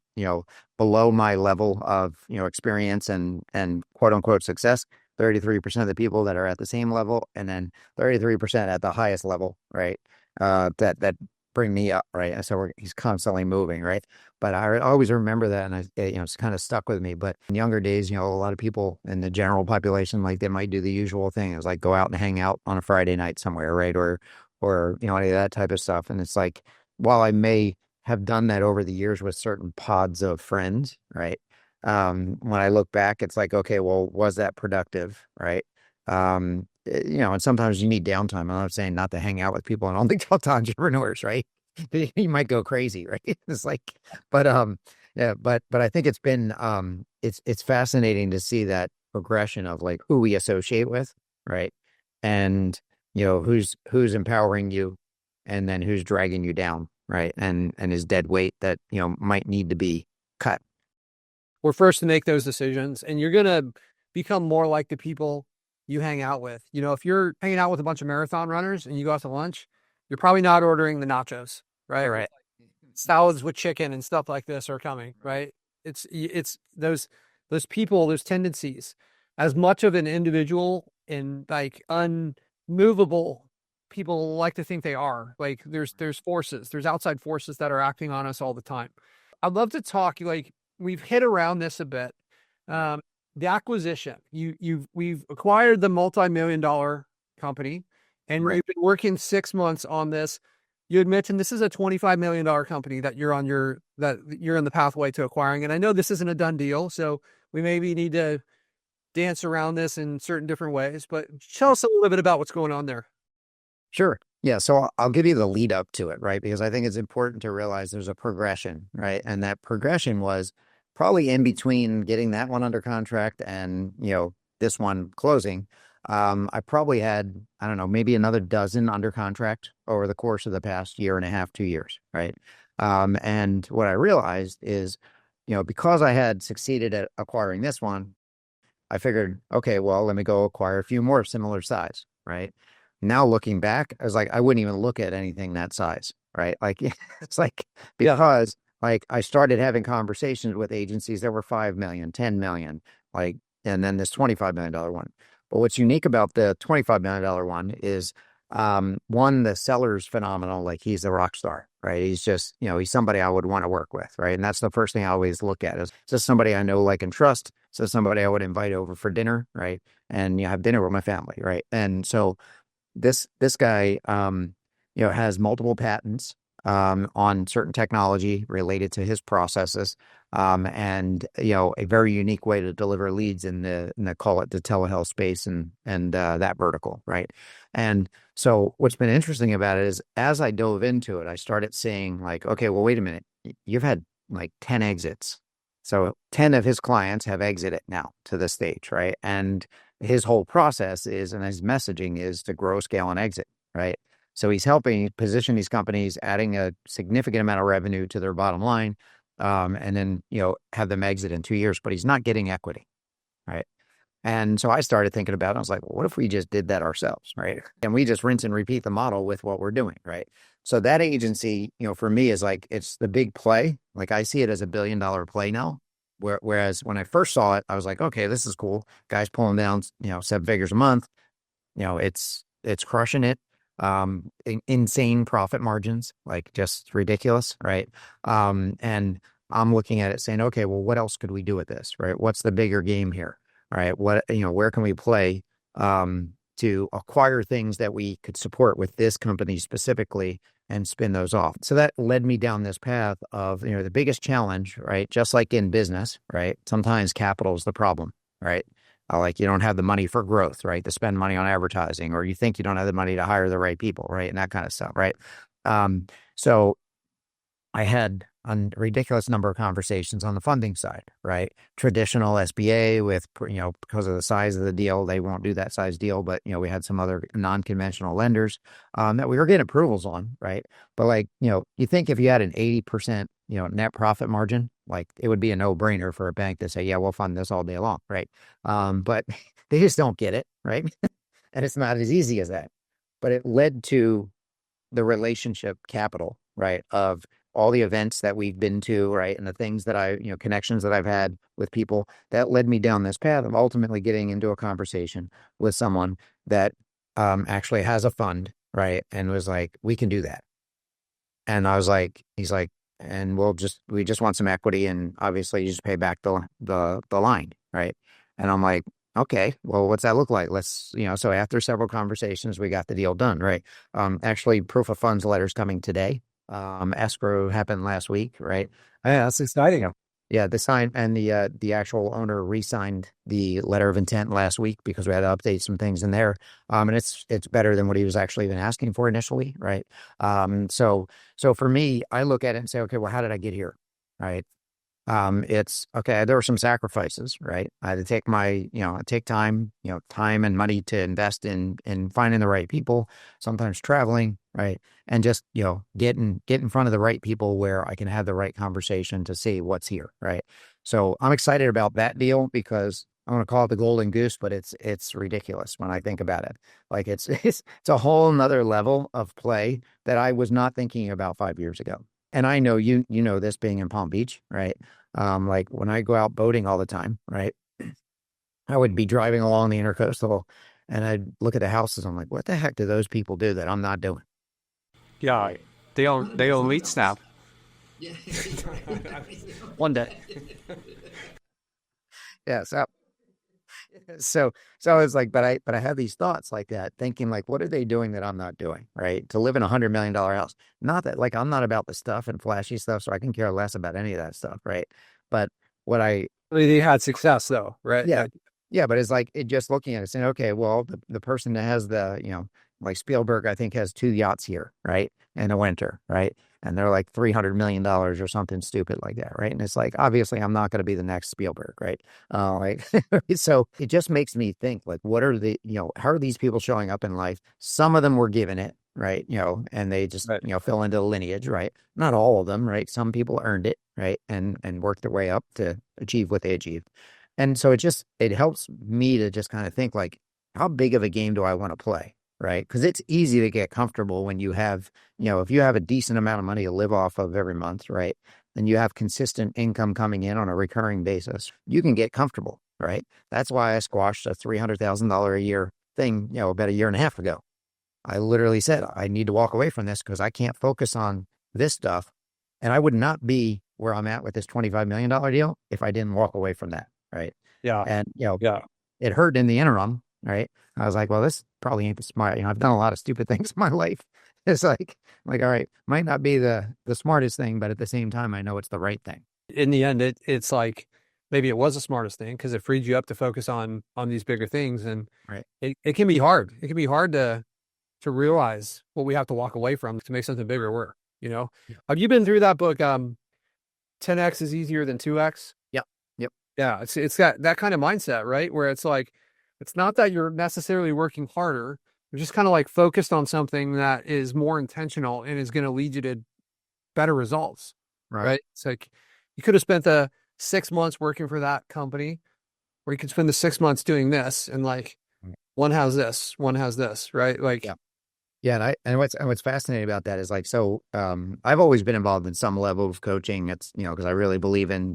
below my level of, experience and quote unquote success. 33% of the people that are at the same level, and then 33% at the highest level, right? That bring me up, right? So he's constantly moving, right? But I always remember that, and it's kind of stuck with me. But in younger days, a lot of people in the general population, like they might do the usual thing, is like go out and hang out on a Friday night somewhere, right? Or any of that type of stuff. And it's like, while I may have done that over the years with certain pods of friends, right? When I look back, it's like, okay, well, was that productive, right? And sometimes you need downtime. I'm not saying not to hang out with people and only talk to entrepreneurs, right? You might go crazy, right? It's like, but yeah, but I think it's been it's fascinating to see that progression of like who we associate with, right? And who's empowering you, and then who's dragging you down, right? And is dead weight that might need to be cut. We're first to make those decisions, and you're going to become more like the people you hang out with. If you're hanging out with a bunch of marathon runners and you go out to lunch, you're probably not ordering the nachos, right? Right. Salads with chicken and stuff like this are coming, right? It's those people, those tendencies. As much of an individual and like unmovable people like to think they are. Like there's forces, there's outside forces that are acting on us all the time. I'd love to talk, like we've hit around this a bit. The acquisition, we've acquired the multi-million-dollar company, and we've been working 6 months on this. You had mentioned this is a $25 million company that you're in the pathway to acquiring. And I know this isn't a done deal, so we maybe need to dance around this in certain different ways, but tell us a little bit about what's going on there. Sure. Yeah. So I'll give you the lead up to it, right? Because I think it's important to realize there's a progression, right? And that progression was probably in between getting that one under contract and, this one closing. I probably had, I don't know, maybe another dozen under contract over the course of the past year and a half, 2 years, right? And what I realized is, because I had succeeded at acquiring this one, I figured, okay, well, let me go acquire a few more similar size, right? Now looking back, I was like, I wouldn't even look at anything that size, right? Like it's like because like I started having conversations with agencies that were 5 million, 10 million, like, and then this $25 million one. But what's unique about the $25 million one is one, the seller's phenomenal, like he's a rock star, right? He's just, he's somebody I would want to work with, right? And that's the first thing I always look at is just somebody I know, like, and trust. So somebody I would invite over for dinner, right? And have dinner with my family, right? And so this guy has multiple patents on certain technology related to his processes, and a very unique way to deliver leads in the call it the telehealth space and that vertical, right? And so what's been interesting about it is as I dove into it, I started seeing like, okay, well, wait a minute, you've had like 10 exits. So 10 of his clients have exited now to this stage, right? And his whole process is, and his messaging is to grow, scale, and exit, right? So he's helping position these companies, adding a significant amount of revenue to their bottom line, and then, have them exit in 2 years, but he's not getting equity, right? And so I started thinking about it. I was like, well, what if we just did that ourselves, right? And we just rinse and repeat the model with what we're doing, right? So that agency, for me is like, it's the big play. Like I see it as $1 billion play now. Whereas when I first saw it, I was like, okay, this is cool. Guys pulling down, 7 figures a month. It's crushing it. Insane profit margins, like just ridiculous, right? And I'm looking at it saying, okay, well, what else could we do with this, right? What's the bigger game here? All right, where can we play to acquire things that we could support with this company specifically and spin those off? So that led me down this path of, the biggest challenge, right? Just like in business, right? Sometimes capital is the problem, right? Like you don't have the money for growth, right? To spend money on advertising, or you think you don't have the money to hire the right people, right? And that kind of stuff, right? So I had a ridiculous number of conversations on the funding side, right? Traditional SBA with, because of the size of the deal, they won't do that size deal. But, we had some other non-conventional lenders that we were getting approvals on, right? But like, you think if you had an 80%, net profit margin, like it would be a no-brainer for a bank to say, yeah, we'll fund this all day long, right? But they just don't get it, right? And it's not as easy as that. But it led to the relationship capital, right, of all the events that we've been to, right, and the things that connections that I've had with people that led me down this path of ultimately getting into a conversation with someone that actually has a fund, right, and was like, we can do that. And I was like, he's like, and we just want some equity, and obviously you just pay back the line, right? And I'm like, okay, well, what's that look like? So after several conversations, we got the deal done, right? Actually, proof of funds letters coming today. Escrow happened last week, right? Yeah, that's exciting. Yeah, the sign and the actual owner re-signed the letter of intent last week because we had to update some things in there. And it's better than what he was actually even asking for initially, right? So for me, I look at it and say, okay, well, how did I get here? Right. It's okay. There were some sacrifices, right? I had to take time, time and money to invest in finding the right people, sometimes traveling, right? And just, get in front of the right people where I can have the right conversation to see what's here, right? So I'm excited about that deal because I want to call it the golden goose, but it's ridiculous when I think about it. Like it's a whole nother level of play that I was not thinking about 5 years ago. And I know you know this being in Palm Beach, right? Like when I go out boating all the time, right? I would be driving along the intercoastal and I'd look at the houses. I'm like, what the heck do those people do that I'm not doing? Yeah, they own meat snap. One day. Yeah. So I was like, but I have these thoughts like that, thinking like, what are they doing that I'm not doing? Right. To live in $100 million house. Not that like I'm not about the stuff and flashy stuff, so I can care less about any of that stuff. Right. But what I They had success though, right? yeah. Yeah, but it's like just looking at it saying, okay, well, the person that has like Spielberg, I think has 2 yachts here, right? In a winter, right? And they're like $300 million or something stupid like that, right? And it's like, obviously, I'm not going to be the next Spielberg, right? Like, so it just makes me think, like, what are how are these people showing up in life? Some of them were given it, right? And they just, Right. fell into the lineage, right? Not all of them, right? Some people earned it, right? And worked their way up to achieve what they achieved. And so it helps me to just kind of think like, how big of a game do I want to play? Right. Because it's easy to get comfortable when you have, if you have a decent amount of money to live off of every month, right? Then you have consistent income coming in on a recurring basis. You can get comfortable, right? That's why I squashed a $300,000 a year thing, about a year and a half ago. I literally said, I need to walk away from this because I can't focus on this stuff. And I would not be where I'm at with this $25 million deal if I didn't walk away from that. Right. Yeah, And, yeah. it hurt in the interim. Right. I was like, well, this probably ain't the smart. I've done a lot of stupid things in my life. It's like, all right, might not be the smartest thing, but at the same time, I know it's the right thing. In the end, it's like maybe it was the smartest thing because it freed you up to focus on these bigger things, and Right. it can be hard. It can be hard to realize what we have to walk away from to make something bigger work. Yeah. Have you been through that book? 10x is easier than 2x. Yep. Yep. Yeah, it's got that kind of mindset, right? Where it's like, it's not that you're necessarily working harder. You're just kind of like focused on something that is more intentional and is going to lead you to better results, right? It's like you could have spent the 6 months working for that company, or you could spend the 6 months doing this, and like one has this, right? Like, Yeah. Yeah, and what's fascinating about that is like, so I've always been involved in some level of coaching. It's because I really believe in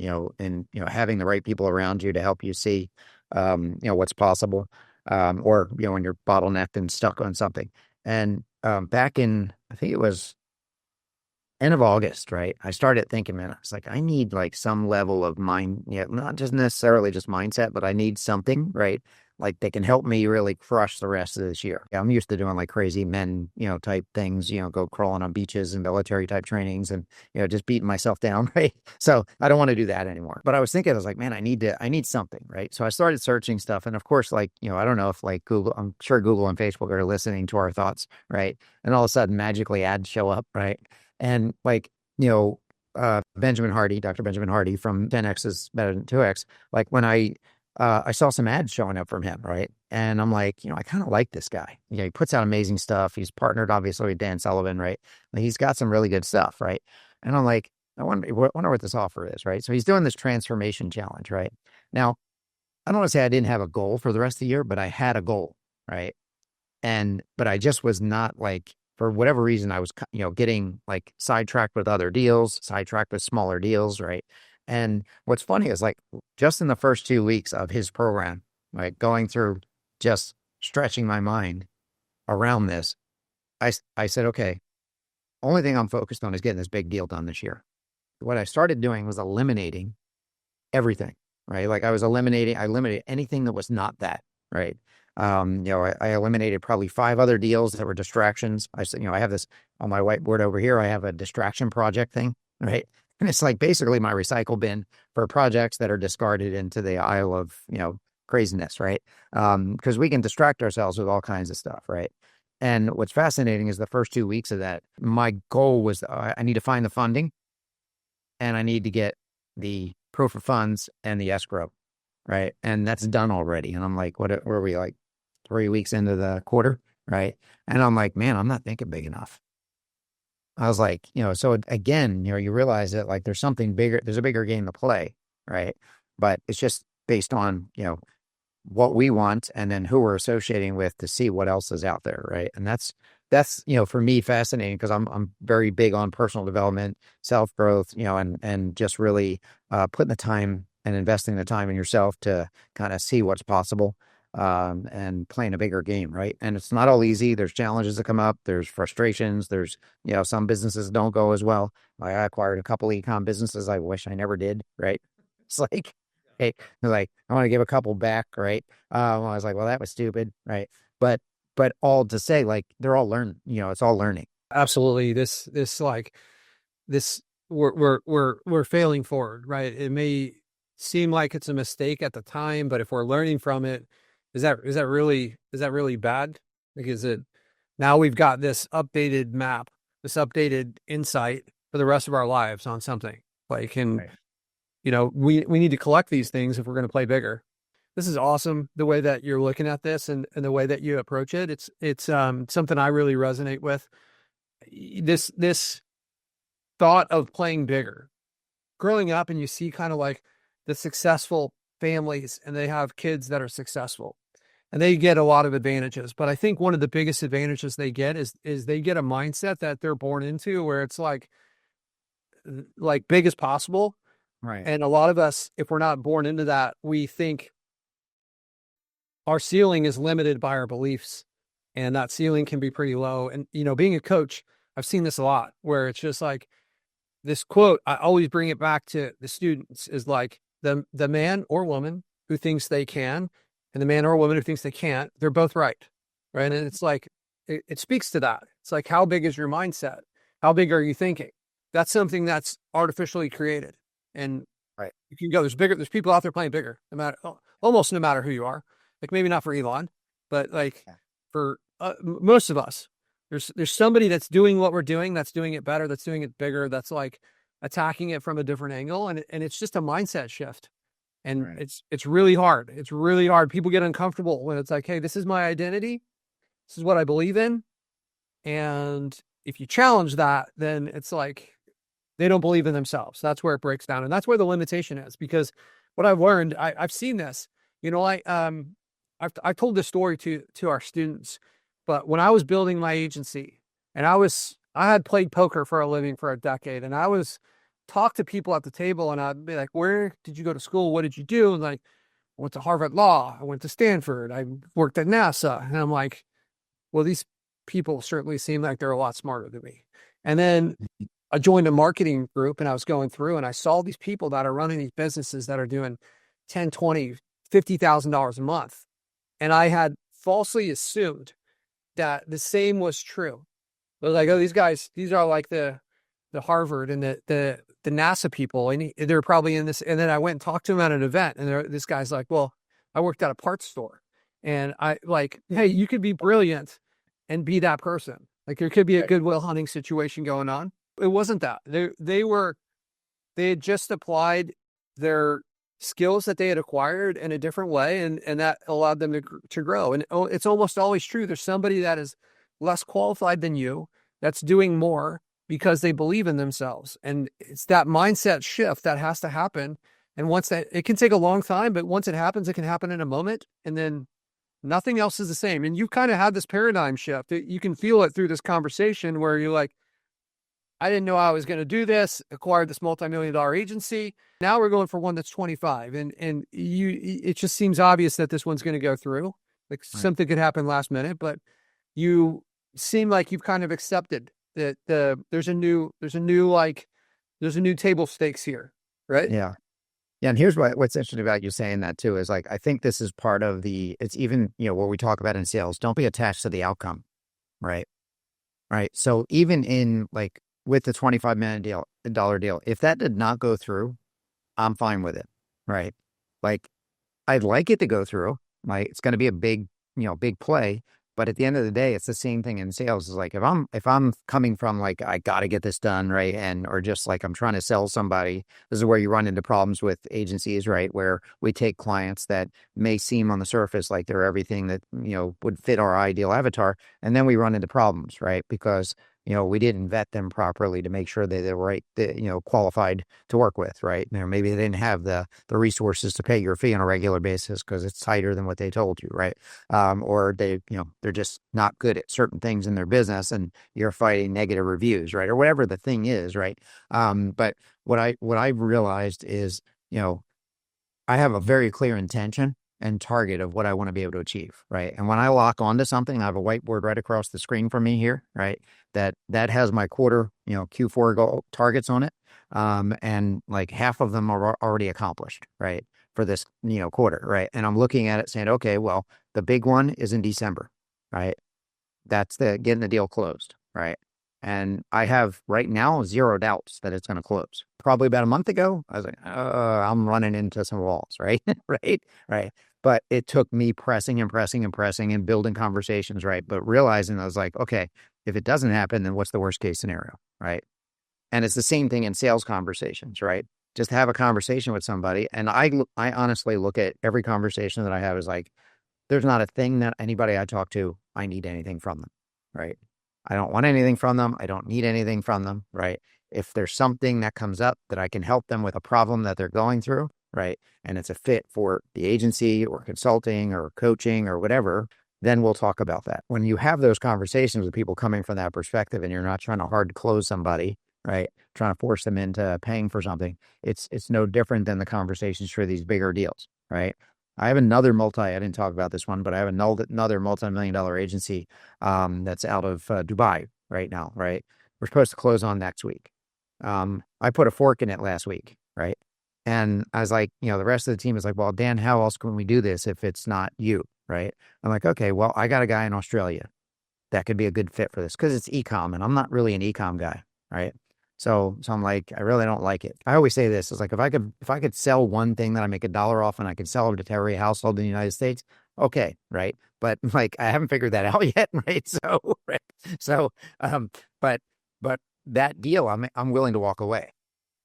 having the right people around you to help you see what's possible, or when you're bottlenecked and stuck on something. And back in, I think it was end of August, right? I started thinking, man, I was like, I need like some level of mind, not just necessarily just mindset, but I need something, right? Like that can help me really crush the rest of this year. I'm used to doing like crazy men, type things, go crawling on beaches and military type trainings and, just beating myself down, right? So I don't want to do that anymore. But I was thinking, I was like, man, I need something, right? So I started searching stuff. And of course, like, I don't know if like Google, I'm sure Google and Facebook are listening to our thoughts, right? And all of a sudden magically ads show up, right? And like, Benjamin Hardy, Dr. Benjamin Hardy from 10X is better than 2X. Like when I saw some ads showing up from him, right? And I'm like, I kind of like this guy. He puts out amazing stuff. He's partnered obviously with Dan Sullivan, right? He's got some really good stuff, right? And I'm like, I wonder what this offer is, right? So he's doing this transformation challenge, right? Now, I don't want to say I didn't have a goal for the rest of the year, but I had a goal, right? But I just was not like for whatever reason, I was, getting like sidetracked with other deals, sidetracked with smaller deals, right? And what's funny is like just in the first 2 weeks of his program, like going through just stretching my mind around this, I said, okay, only thing I'm focused on is getting this big deal done this year. What I started doing was eliminating everything, right? Like I eliminated anything that was not that, right? I eliminated probably 5 other deals that were distractions. I said, I have this on my whiteboard over here. I have a distraction project thing, right? And it's like basically my recycle bin for projects that are discarded into the aisle of, craziness, right? Because we can distract ourselves with all kinds of stuff, right? And what's fascinating is the first 2 weeks of that, my goal was I need to find the funding and I need to get the proof of funds and the escrow, right? And that's done already. And I'm like, where are we, like 3 weeks into the quarter, right? And I'm like, man, I'm not thinking big enough. I was like, so again, you realize that like there's something bigger, there's a bigger game to play, right? But it's just based on, what we want and then who we're associating with to see what else is out there, right? And that's for me fascinating because I'm very big on personal development, self-growth, and just really putting the time and investing the time in yourself to kind of see what's possible, and playing a bigger game, right? And it's not all easy. There's challenges that come up. There's frustrations. There's, some businesses don't go as well. I acquired a couple e-com businesses I wish I never did, right? It's like, hey, they're like, I want to give a couple back, right? I was like, well, that was stupid, right? But all to say, like, they're all it's all learning. Absolutely. We're failing forward, right? It may seem like it's a mistake at the time, but if we're learning from it, is that really bad? Because now we've got this updated map, this updated insight for the rest of our lives on something. Like, and Right. we need to collect these things if we're going to play bigger. This is awesome, the way that you're looking at this and the way that you approach it. It's something I really resonate with. This thought of playing bigger. Growing up and you see kind of like the successful families and they have kids that are successful and they get a lot of advantages. But I think one of the biggest advantages they get is they get a mindset that they're born into where it's like big as possible. Right. And a lot of us, if we're not born into that, we think our ceiling is limited by our beliefs, and that ceiling can be pretty low. And, being a coach, I've seen this a lot where it's just like this quote, I always bring it back to the students is like the man or woman who thinks they can and the man or woman who thinks they can't, they're both right. Right. And it's like, it speaks to that. It's like, how big is your mindset? How big are you thinking? That's something that's artificially created. And Right. you can go, there's people out there playing bigger, almost no matter who you are. Like maybe not for Elon, but like for most of us, there's somebody that's doing what we're doing, that's doing it better, that's doing it bigger, that's like attacking it from a different angle. And it's just a mindset shift. And Right. it's really hard. It's really hard. People get uncomfortable when it's like, hey, this is my identity. This is what I believe in. And if you challenge that, then it's like, they don't believe in themselves. That's where it breaks down. And that's where the limitation is, because what I've learned, I've seen this, I've told this story to our students, but when I was building my agency and I had played poker for a living for a decade, and I was talk to people at the table and I'd be like, where did you go to school? What did you do? And like, I went to Harvard Law. I went to Stanford. I worked at NASA. And I'm like, well, these people certainly seem like they're a lot smarter than me. And then I joined a marketing group and I was going through and I saw these people that are running these businesses that are doing $10, $20, $50,000 a month. And I had falsely assumed that the same was true. But like, oh, these guys, these are like the Harvard and the NASA people, and they're probably in this. And then I went and talked to them at an event, and this guy's like, well, I worked at a parts store, and I like, hey, you could be brilliant and be that person. Like there could be a Goodwill Hunting situation going on. It wasn't that. They had just applied their skills that they had acquired in a different way, and that allowed them to grow. And it's almost always true. There's somebody that is less qualified than you that's doing more because they believe in themselves. And it's that mindset shift that has to happen. And once that, it can take a long time, but once it happens, it can happen in a moment. And then Nothing else is the same. And you've kind of had this paradigm shift. You can feel it through this conversation where you're like, I didn't know I was going to do this, acquired this multi-million-dollar agency. Now we're going for one that's 25. And it just seems obvious that this one's going to go through. Like Right. something could happen last minute, but you seem like you've kind of accepted that there's a new table stakes here, right? Yeah. Yeah. And here's what's interesting about you saying that too, is like, I think this is part of it's even, what we talk about in sales, don't be attached to the outcome. Right. Right. So even in like with the $25 million deal, if that did not go through, I'm fine with it. Right. Like I'd like it to go through. Like it's going to be a big play. But at the end of the day, it's the same thing in sales. Is like if I'm coming from like I got to get this done, right, or just like I'm trying to sell somebody, this is where you run into problems with agencies, right, where we take clients that may seem on the surface like they're everything that would fit our ideal avatar, and then we run into problems, right, because we didn't vet them properly to make sure that they're right, qualified to work with, right? Maybe they didn't have the resources to pay your fee on a regular basis because it's tighter than what they told you, right? Or they're just not good at certain things in their business, and you're fighting negative reviews, right? Or whatever the thing is, right? But what I've realized is, I have a very clear intention and target of what I want to be able to achieve, right? And when I lock onto something, I have a whiteboard right across the screen from me here, right? That has my quarter, Q4 goal targets on it, and like half of them are already accomplished, right? For this, quarter, right? And I'm looking at it saying, okay, well, the big one is in December, right? That's getting the deal closed, right? And I have right now 0 doubts that it's going to close. Probably about a month ago, I was like, I'm running into some walls, right? Right. But it took me pressing and pressing and pressing and building conversations, right? But realizing I was like, okay, if it doesn't happen, then what's the worst case scenario, right? And it's the same thing in sales conversations, right? Just have a conversation with somebody. And I honestly look at every conversation that I have as like, there's not a thing that anybody I talk to, I need anything from them, right? I don't want anything from them. I don't need anything from them, right? If there's something that comes up that I can help them with a problem that they're going through, right? And it's a fit for the agency or consulting or coaching or whatever, then we'll talk about that. When you have those conversations with people coming from that perspective and you're not trying to hard close somebody, right? Trying to force them into paying for something, it's no different than the conversations for these bigger deals, right? I have I didn't talk about this one, but I have another multi-million-dollar agency that's out of Dubai right now, right? We're supposed to close on next week. I put a fork in it last week, right? And I was like, the rest of the team is like, well, Dan, how else can we do this if it's not you, right? I'm like, okay, well, I got a guy in Australia that could be a good fit for this because it's e-com, and I'm not really an e-com guy, right? So I'm like, I really don't like it. I always say this is like, if I could sell one thing that I make $1 off and I could sell it to every household in the United States, okay, right? But like, I haven't figured that out yet, right? So, right. So, but that deal, I'm willing to walk away,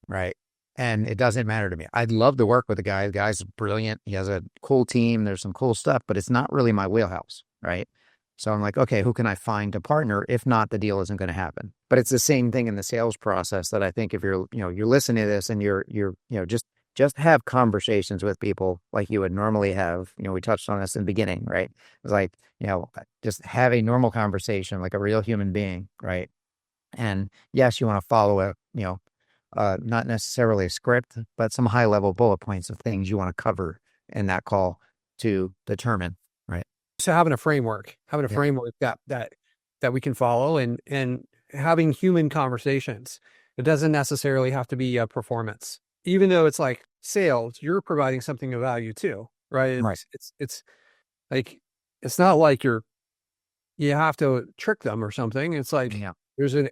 right? And it doesn't matter to me. I'd love to work with the guy. The guy's brilliant. He has a cool team. There's some cool stuff, but it's not really my wheelhouse, right? So I'm like, okay, who can I find to partner? If not, the deal isn't going to happen. But it's the same thing in the sales process that I think if you're listening to this and you're just have conversations with people like you would normally have. We touched on this in the beginning, right? It's like, just have a normal conversation like a real human being, right? And yes, you want to follow not necessarily a script, but some high level bullet points of things you want to cover in that call to determine, right? So having a framework that we can follow and having human conversations. It doesn't necessarily have to be a performance. Even though it's like sales, you're providing something of value too, right? Right. It's like, it's not like you have to trick them or something. It's like, Yeah. there's an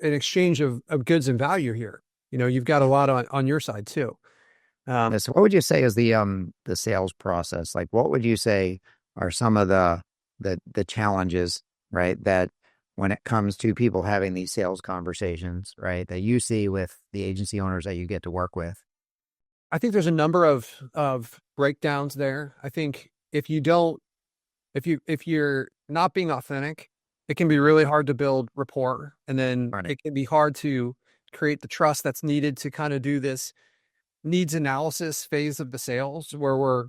exchange of goods and value here. You've got a lot on your side too. So what would you say is the sales process? Like, what would you say are some of the challenges, right? That when it comes to people having these sales conversations, right, that you see with the agency owners that you get to work with? I think there's a number of breakdowns there. I think if you're not being authentic, it can be really hard to build rapport. And then it can be hard to create the trust that's needed to kind of do this needs analysis phase of the sales where we're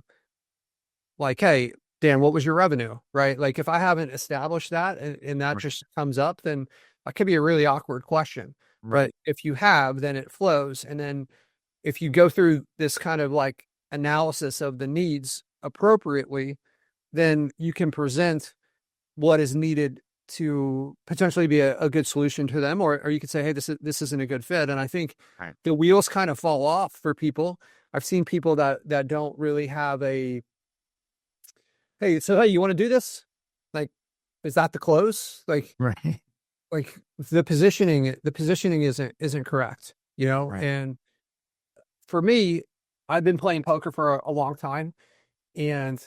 like, hey, Dan, what was your revenue? Right. Like if I haven't established that and that just comes up, then that could be a really awkward question. But if you have, then it flows. And then if you go through this kind of like analysis of the needs appropriately, then you can present what is needed to potentially be a good solution to them, or you could say, hey, this isn't a good fit. And I think the wheels kind of fall off for people. I've seen people that don't really have a, hey, so hey, you want to do this? Like, is that the close? Like, Right. like the positioning isn't correct, you know? Right. And for me, I've been playing poker for a long time, and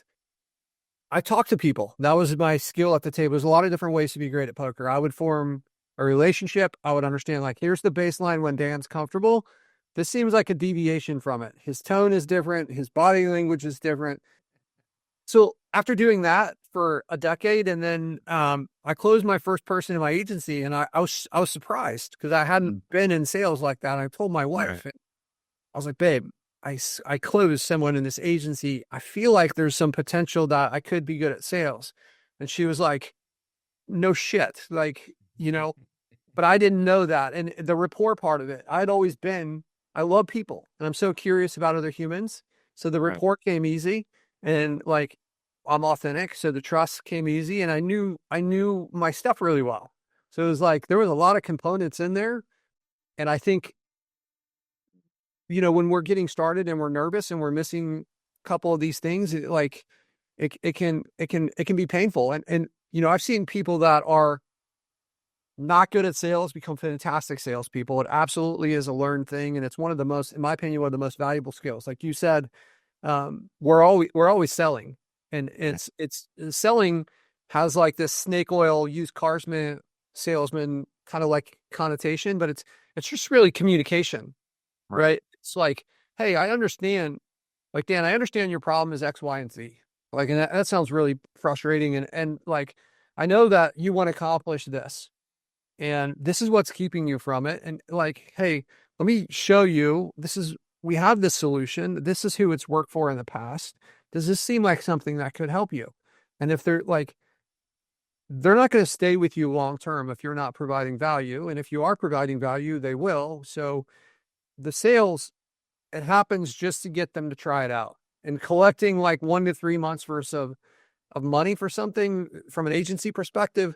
I talk to people. That was my skill at the table. There's a lot of different ways to be great at poker. I would form a relationship. I would understand, like, here's the baseline when Dan's comfortable. This seems like a deviation from it. His tone is different. His body language is different. So after doing that for a decade, and then I closed my first person in my agency, and I was surprised because I hadn't been in sales like that. I told my wife, and I was like, babe, I closed someone in this agency. I feel like there's some potential that I could be good at sales. And she was like, no shit. Like, you know, but I didn't know that. And the rapport part of it, I love people and I'm so curious about other humans. So the rapport came easy, and like, I'm authentic. So the trust came easy, and I knew my stuff really well. So it was like, there was a lot of components in there. And I think, you know, when we're getting started and we're nervous and we're missing a couple of these things, it can be painful. And, you know, I've seen people that are not good at sales become fantastic salespeople. It absolutely is a learned thing. And it's one of the most, in my opinion, one of the most valuable skills. Like you said, we're always selling, and it's selling has like this snake oil used carsman salesman kind of like connotation, but it's just really communication, right? It's like, hey, I understand, like, Dan, I understand your problem is X, Y, and Z. Like, and that sounds really frustrating. And like, I know that you want to accomplish this, and this is what's keeping you from it. And like, hey, let me show you, we have this solution. This is who it's worked for in the past. Does this seem like something that could help you? And if they're not going to stay with you long term if you're not providing value. And if you are providing value, they will. So the sales, it happens just to get them to try it out. And collecting like 1 to 3 months worth of money for something from an agency perspective,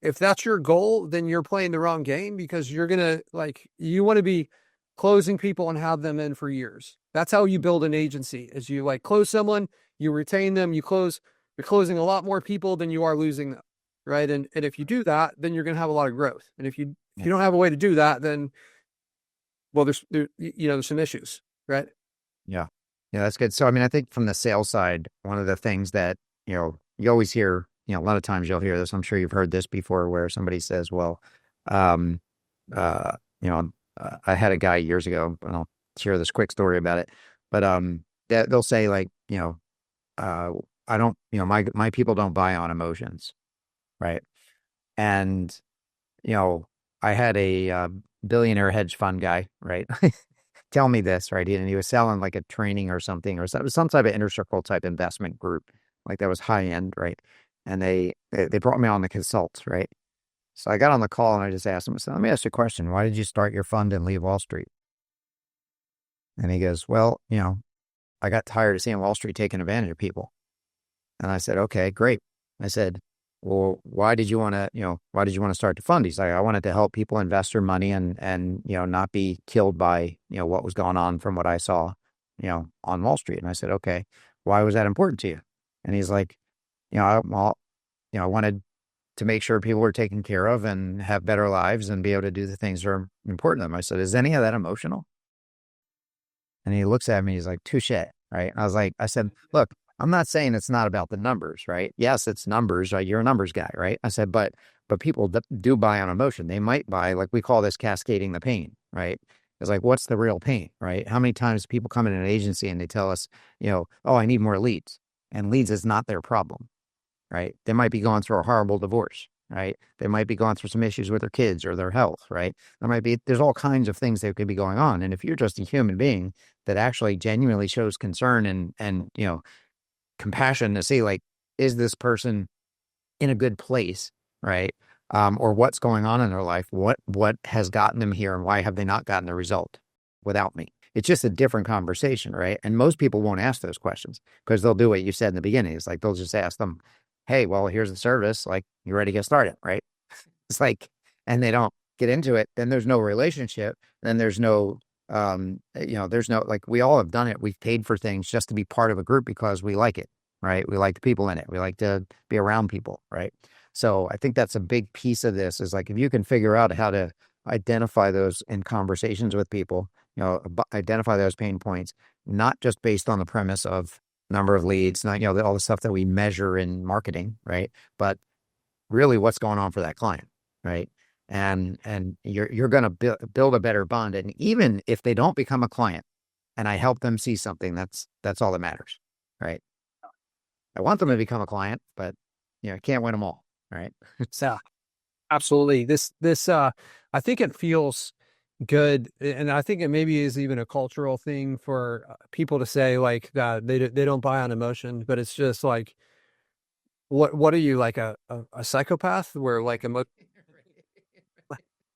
if that's your goal, then you're playing the wrong game, because you're going to you want to be closing people and have them in for years. That's how you build an agency, is you like close someone, you retain them, you're closing a lot more people than you are losing them. Right. And if you do that, then you're going to have a lot of growth. And if you don't have a way to do that, then, well, there's some issues, right? Yeah. Yeah, that's good. So, I mean, I think from the sales side, one of the things that, you know, you always hear, you know, a lot of times you'll hear this, I'm sure you've heard this before, where somebody says, well, you know, I had a guy years ago, and I'll share this quick story about it, but, they'll say like, you know, I don't, you know, my people don't buy on emotions. Right. And, you know, I had a billionaire hedge fund guy, right, tell me this, right? And he was selling like a training or something, or some type of inner circle type investment group, like that was high end, right? And they brought me on the consult, right? So I got on the call and I just asked him, I said, let me ask you a question. Why did you start your fund and leave Wall Street? And he goes, well, you know, I got tired of seeing Wall Street taking advantage of people. And I said, okay, great. I said, well, why did you want to start the fund? He's like, I wanted to help people invest their money and, you know, not be killed by, you know, what was going on from what I saw, you know, on Wall Street. And I said, okay, why was that important to you? And he's like, you know, I wanted to make sure people were taken care of and have better lives and be able to do the things that are important to them. I said, is any of that emotional? And he looks at me, he's like, touche, right? And I said, look, I'm not saying it's not about the numbers, right? Yes, it's numbers, right? You're a numbers guy, right? I said, but people do buy on emotion. They might buy, like we call this cascading the pain, right? It's like, what's the real pain, right? How many times people come in an agency and they tell us, you know, oh, I need more leads. And leads is not their problem, right? They might be going through a horrible divorce, right? They might be going through some issues with their kids or their health, right? There's all kinds of things that could be going on. And if you're just a human being that actually genuinely shows concern and you know, compassion to see like, is this person in a good place, right? Or what's going on in their life? What has gotten them here, and why have they not gotten the result without me? It's just a different conversation, right? And most people won't ask those questions because they'll do what you said in the beginning. It's like they'll just ask them, "Hey, well, here's the service. Like, you ready to get started?" Right? It's like, and they don't get into it. Then there's no relationship. Then there's no, there's no, like, we all have done it. We've paid for things just to be part of a group because we like it, right? We like the people in it. We like to be around people, right? So I think that's a big piece of this is like, if you can figure out how to identify those in conversations with people, identify those pain points, not just based on the premise of number of leads, not, all the stuff that we measure in marketing, right? But really what's going on for that client, right? And you're going to build a better bond. And even if they don't become a client and I help them see something, that's all that matters, right? I want them to become a client, but I can't win them all, right? So absolutely. This I think it feels good, and I think it maybe is even a cultural thing for people to say like that they don't buy on emotion, but it's just like, what are you, like a psychopath where like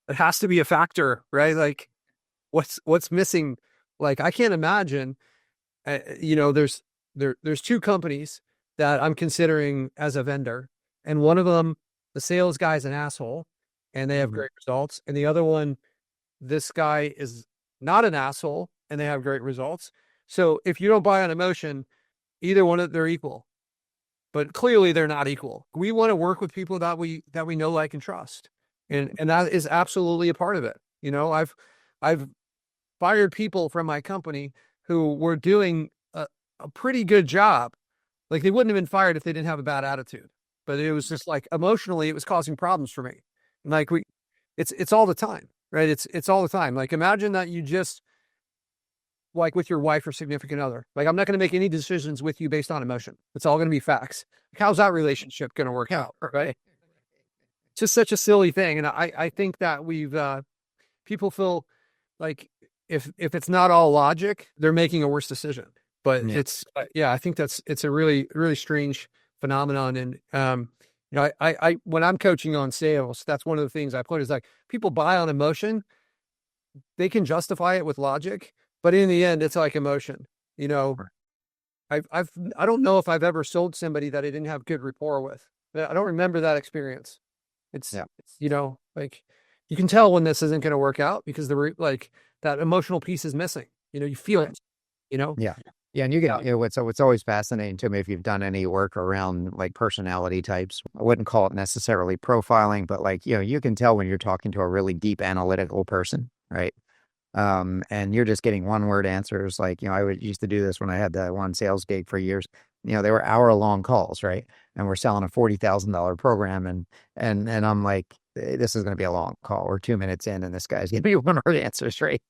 it has to be a factor, right? Like what's missing? Like I can't imagine. There's two companies that I'm considering as a vendor, and one of them, the sales guy's an asshole, and they have great results, and the other one, this guy is not an asshole, and they have great results. So if you don't buy on emotion, either one they're equal, but clearly they're not equal. We want to work with people that we know, like, and trust, and that is absolutely a part of it. I've fired people from my company who were doing a pretty good job. Like, they wouldn't have been fired if they didn't have a bad attitude, but it was just like emotionally it was causing problems for me. Like it's all the time, right? It's all the time. Like, imagine that you just, like, with your wife or significant other, like, I'm not going to make any decisions with you based on emotion. It's all going to be facts. Like, how's that relationship going to work out? Right. It's just such a silly thing. And I think that people feel like if it's not all logic, they're making a worse decision. But it's, I think it's a really, really strange phenomenon. And, I when I'm coaching on sales, that's one of the things I put is like, people buy on emotion. They can justify it with logic, but in the end, it's like emotion. I don't know if I've ever sold somebody that I didn't have good rapport with. I don't remember that experience. It's like, you can tell when this isn't going to work out because like that emotional piece is missing. You feel it. Yeah, and you get what's always fascinating to me, if you've done any work around like personality types. I wouldn't call it necessarily profiling, but like you can tell when you're talking to a really deep analytical person, right? And you're just getting one word answers. Like, used to do this when I had that one sales gig for years. They were hour-long calls, right? And we're selling a $40,000 program, and I'm like, this is going to be a long call. We're 2 minutes in, and this guy's giving me one word answers, right?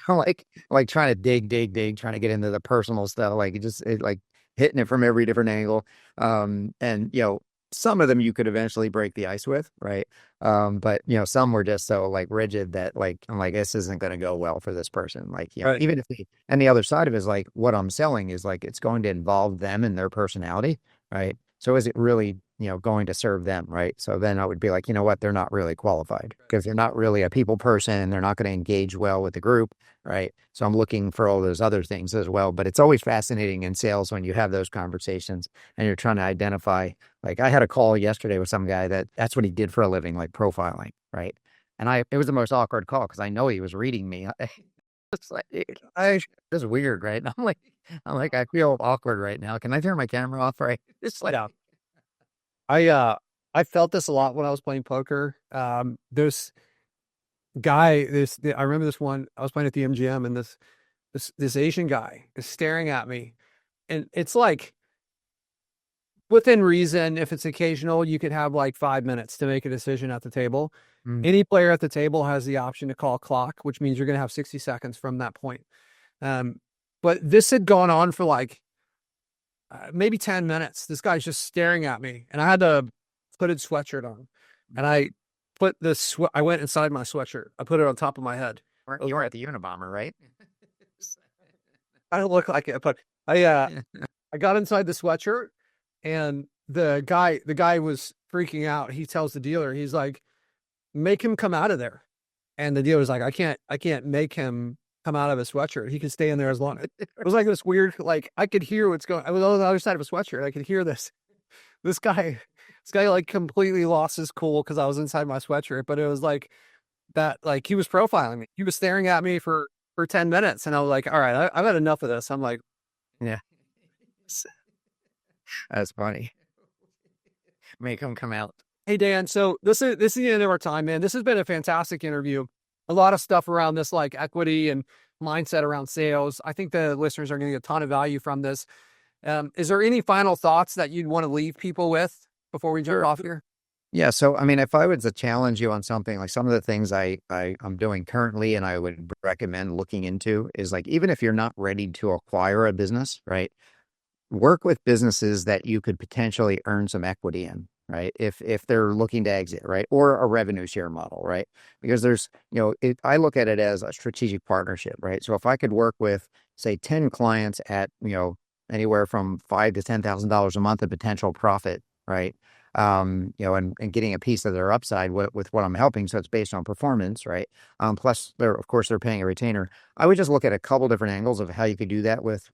I'm like trying to dig, trying to get into the personal stuff, like like hitting it from every different angle. And some of them you could eventually break the ice with, right? But some were just so like rigid that like, I'm like, this isn't going to go well for this person. Like, Right. even if and the other side of it is like, what I'm selling is like, it's going to involve them and their personality, right? So is it really, going to serve them, right? So then I would be like, you know what? They're not really qualified because they're not really a people person and they're not going to engage well with the group, right? So I'm looking for all those other things as well. But it's always fascinating in sales when you have those conversations and you're trying to identify. Like, I had a call yesterday with some guy that's what he did for a living, like profiling, right? And it was the most awkward call because I know he was reading me. It's like, dude, this is weird, right? And I'm like, I feel awkward right now. Can I turn my camera off? Right? It's like, I felt this a lot when I was playing poker. There's guy, I remember this one, I was playing at the MGM, and this Asian guy is staring at me, and it's like, within reason, if it's occasional, you could have like 5 minutes to make a decision at the table. Any player at the table has the option to call clock, which means you're going to have 60 seconds from that point. But this had gone on for like maybe 10 minutes. This guy's just staring at me, and I had a hooded sweatshirt on, and I put I went inside my sweatshirt. I put it on top of my head. you were at the Unabomber, right? I don't look like it, but I got inside the sweatshirt, and the guy was freaking out. He tells the dealer, he's like, make him come out of there. And the dealer's like, I can't make him come out of a sweatshirt. He can stay in there as long. It was like this weird, like I could hear what's going. I was on the other side of a sweatshirt. I could hear this guy like completely lost his cool because I was inside my sweatshirt. But it was like that, like he was profiling me. He was staring at me for 10 minutes. And I was like, all right, I've had enough of this. I'm like, Yeah. That's funny. Make them come out. hey, Dan, so this is the end of our time, man. This has been a fantastic interview. A lot of stuff around this, like equity and mindset around sales. I think the listeners are going to get a ton of value from this. Is there any final thoughts that you'd want to leave people with before we jump off here? Yeah. So, I mean, if I was to challenge you on something, like some of the things I'm doing currently and I would recommend looking into is like, even if you're not ready to acquire a business, right? Work with businesses that you could potentially earn some equity in, right? If they're looking to exit, right? Or a revenue share model, right? Because there's, I look at it as a strategic partnership, right? So if I could work with, say, 10 clients at, anywhere from $5,000 to $10,000 a month of potential profit, right? And getting a piece of their upside with what I'm helping. So it's based on performance, right? Plus of course they're paying a retainer. I would just look at a couple different angles of how you could do that with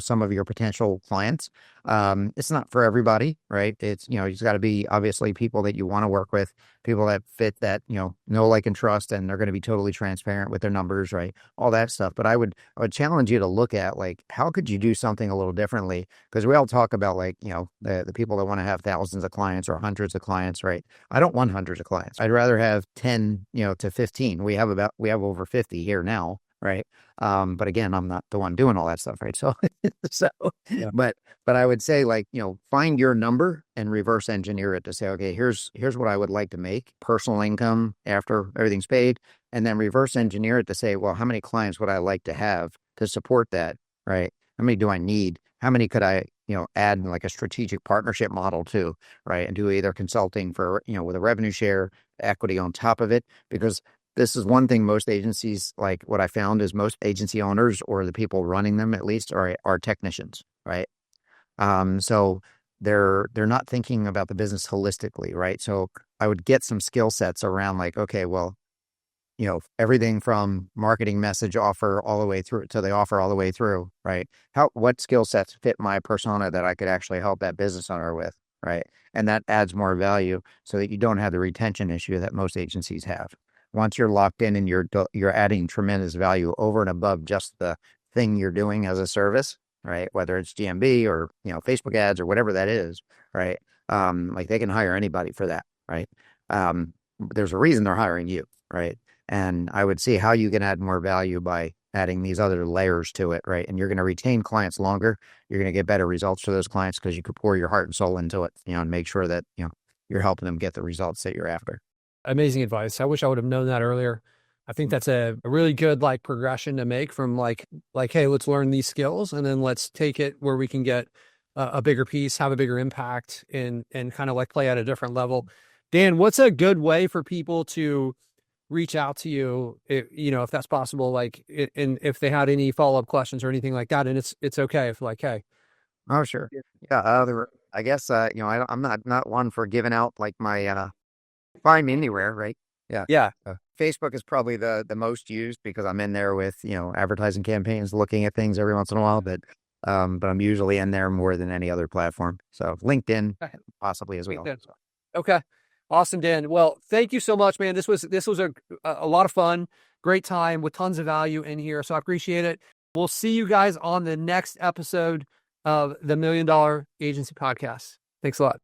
some of your potential clients. It's not for everybody, right? It's, you've got to be obviously people that you want to work with, people that fit that, know, like, and trust, and they're going to be totally transparent with their numbers, right? All that stuff. But I would challenge you to look at, like, how could you do something a little differently? Because we all talk about, like, the people that want to have thousands of clients or hundreds of clients, right? I don't want hundreds of clients. I'd rather have 10, to 15. We have over 50 here now. Right. But again, I'm not the one doing all that stuff. Right. So, Yeah. but I would say, like, find your number and reverse engineer it to say, okay, here's what I would like to make personal income after everything's paid. And then reverse engineer it to say, well, how many clients would I like to have to support that? Right. How many do I need? How many could I, add in like a strategic partnership model to, right? And do either consulting for, with a revenue share, equity on top of it, because this is one thing most agencies, like what I found is most agency owners or the people running them at least are technicians, right? So they're not thinking about the business holistically, right? So I would get some skill sets around, like, okay, well, everything from marketing message offer all the way through to the offer all the way through, right? What skill sets fit my persona that I could actually help that business owner with, right? And that adds more value so that you don't have the retention issue that most agencies have. Once you're locked in and you're adding tremendous value over and above just the thing you're doing as a service, right? Whether it's GMB or, Facebook ads or whatever that is, right? Like they can hire anybody for that, right? There's a reason they're hiring you, right? And I would see how you can add more value by adding these other layers to it, right? And you're going to retain clients longer. You're going to get better results for those clients because you could pour your heart and soul into it, and make sure that, you're helping them get the results that you're after. Amazing advice. I wish I would have known that earlier. I think that's a really good like progression to make from like, hey, let's learn these skills and then let's take it where we can get a bigger piece, have a bigger impact and kind of like play at a different level. Dan, what's a good way for people to reach out to you, if that's possible, like, and if they had any follow-up questions or anything like that, and it's okay if like, hey. Oh, sure. Yeah. I guess, I'm not one for giving out like my, find me anywhere, right? Yeah. Yeah. Facebook is probably the most used because I'm in there with, advertising campaigns, looking at things every once in a while, but I'm usually in there more than any other platform. So LinkedIn possibly as well. Okay. Awesome, Dan. Well, thank you so much, man. This was a lot of fun, great time with tons of value in here. So I appreciate it. We'll see you guys on the next episode of the $1 Million Agency Podcast. Thanks a lot.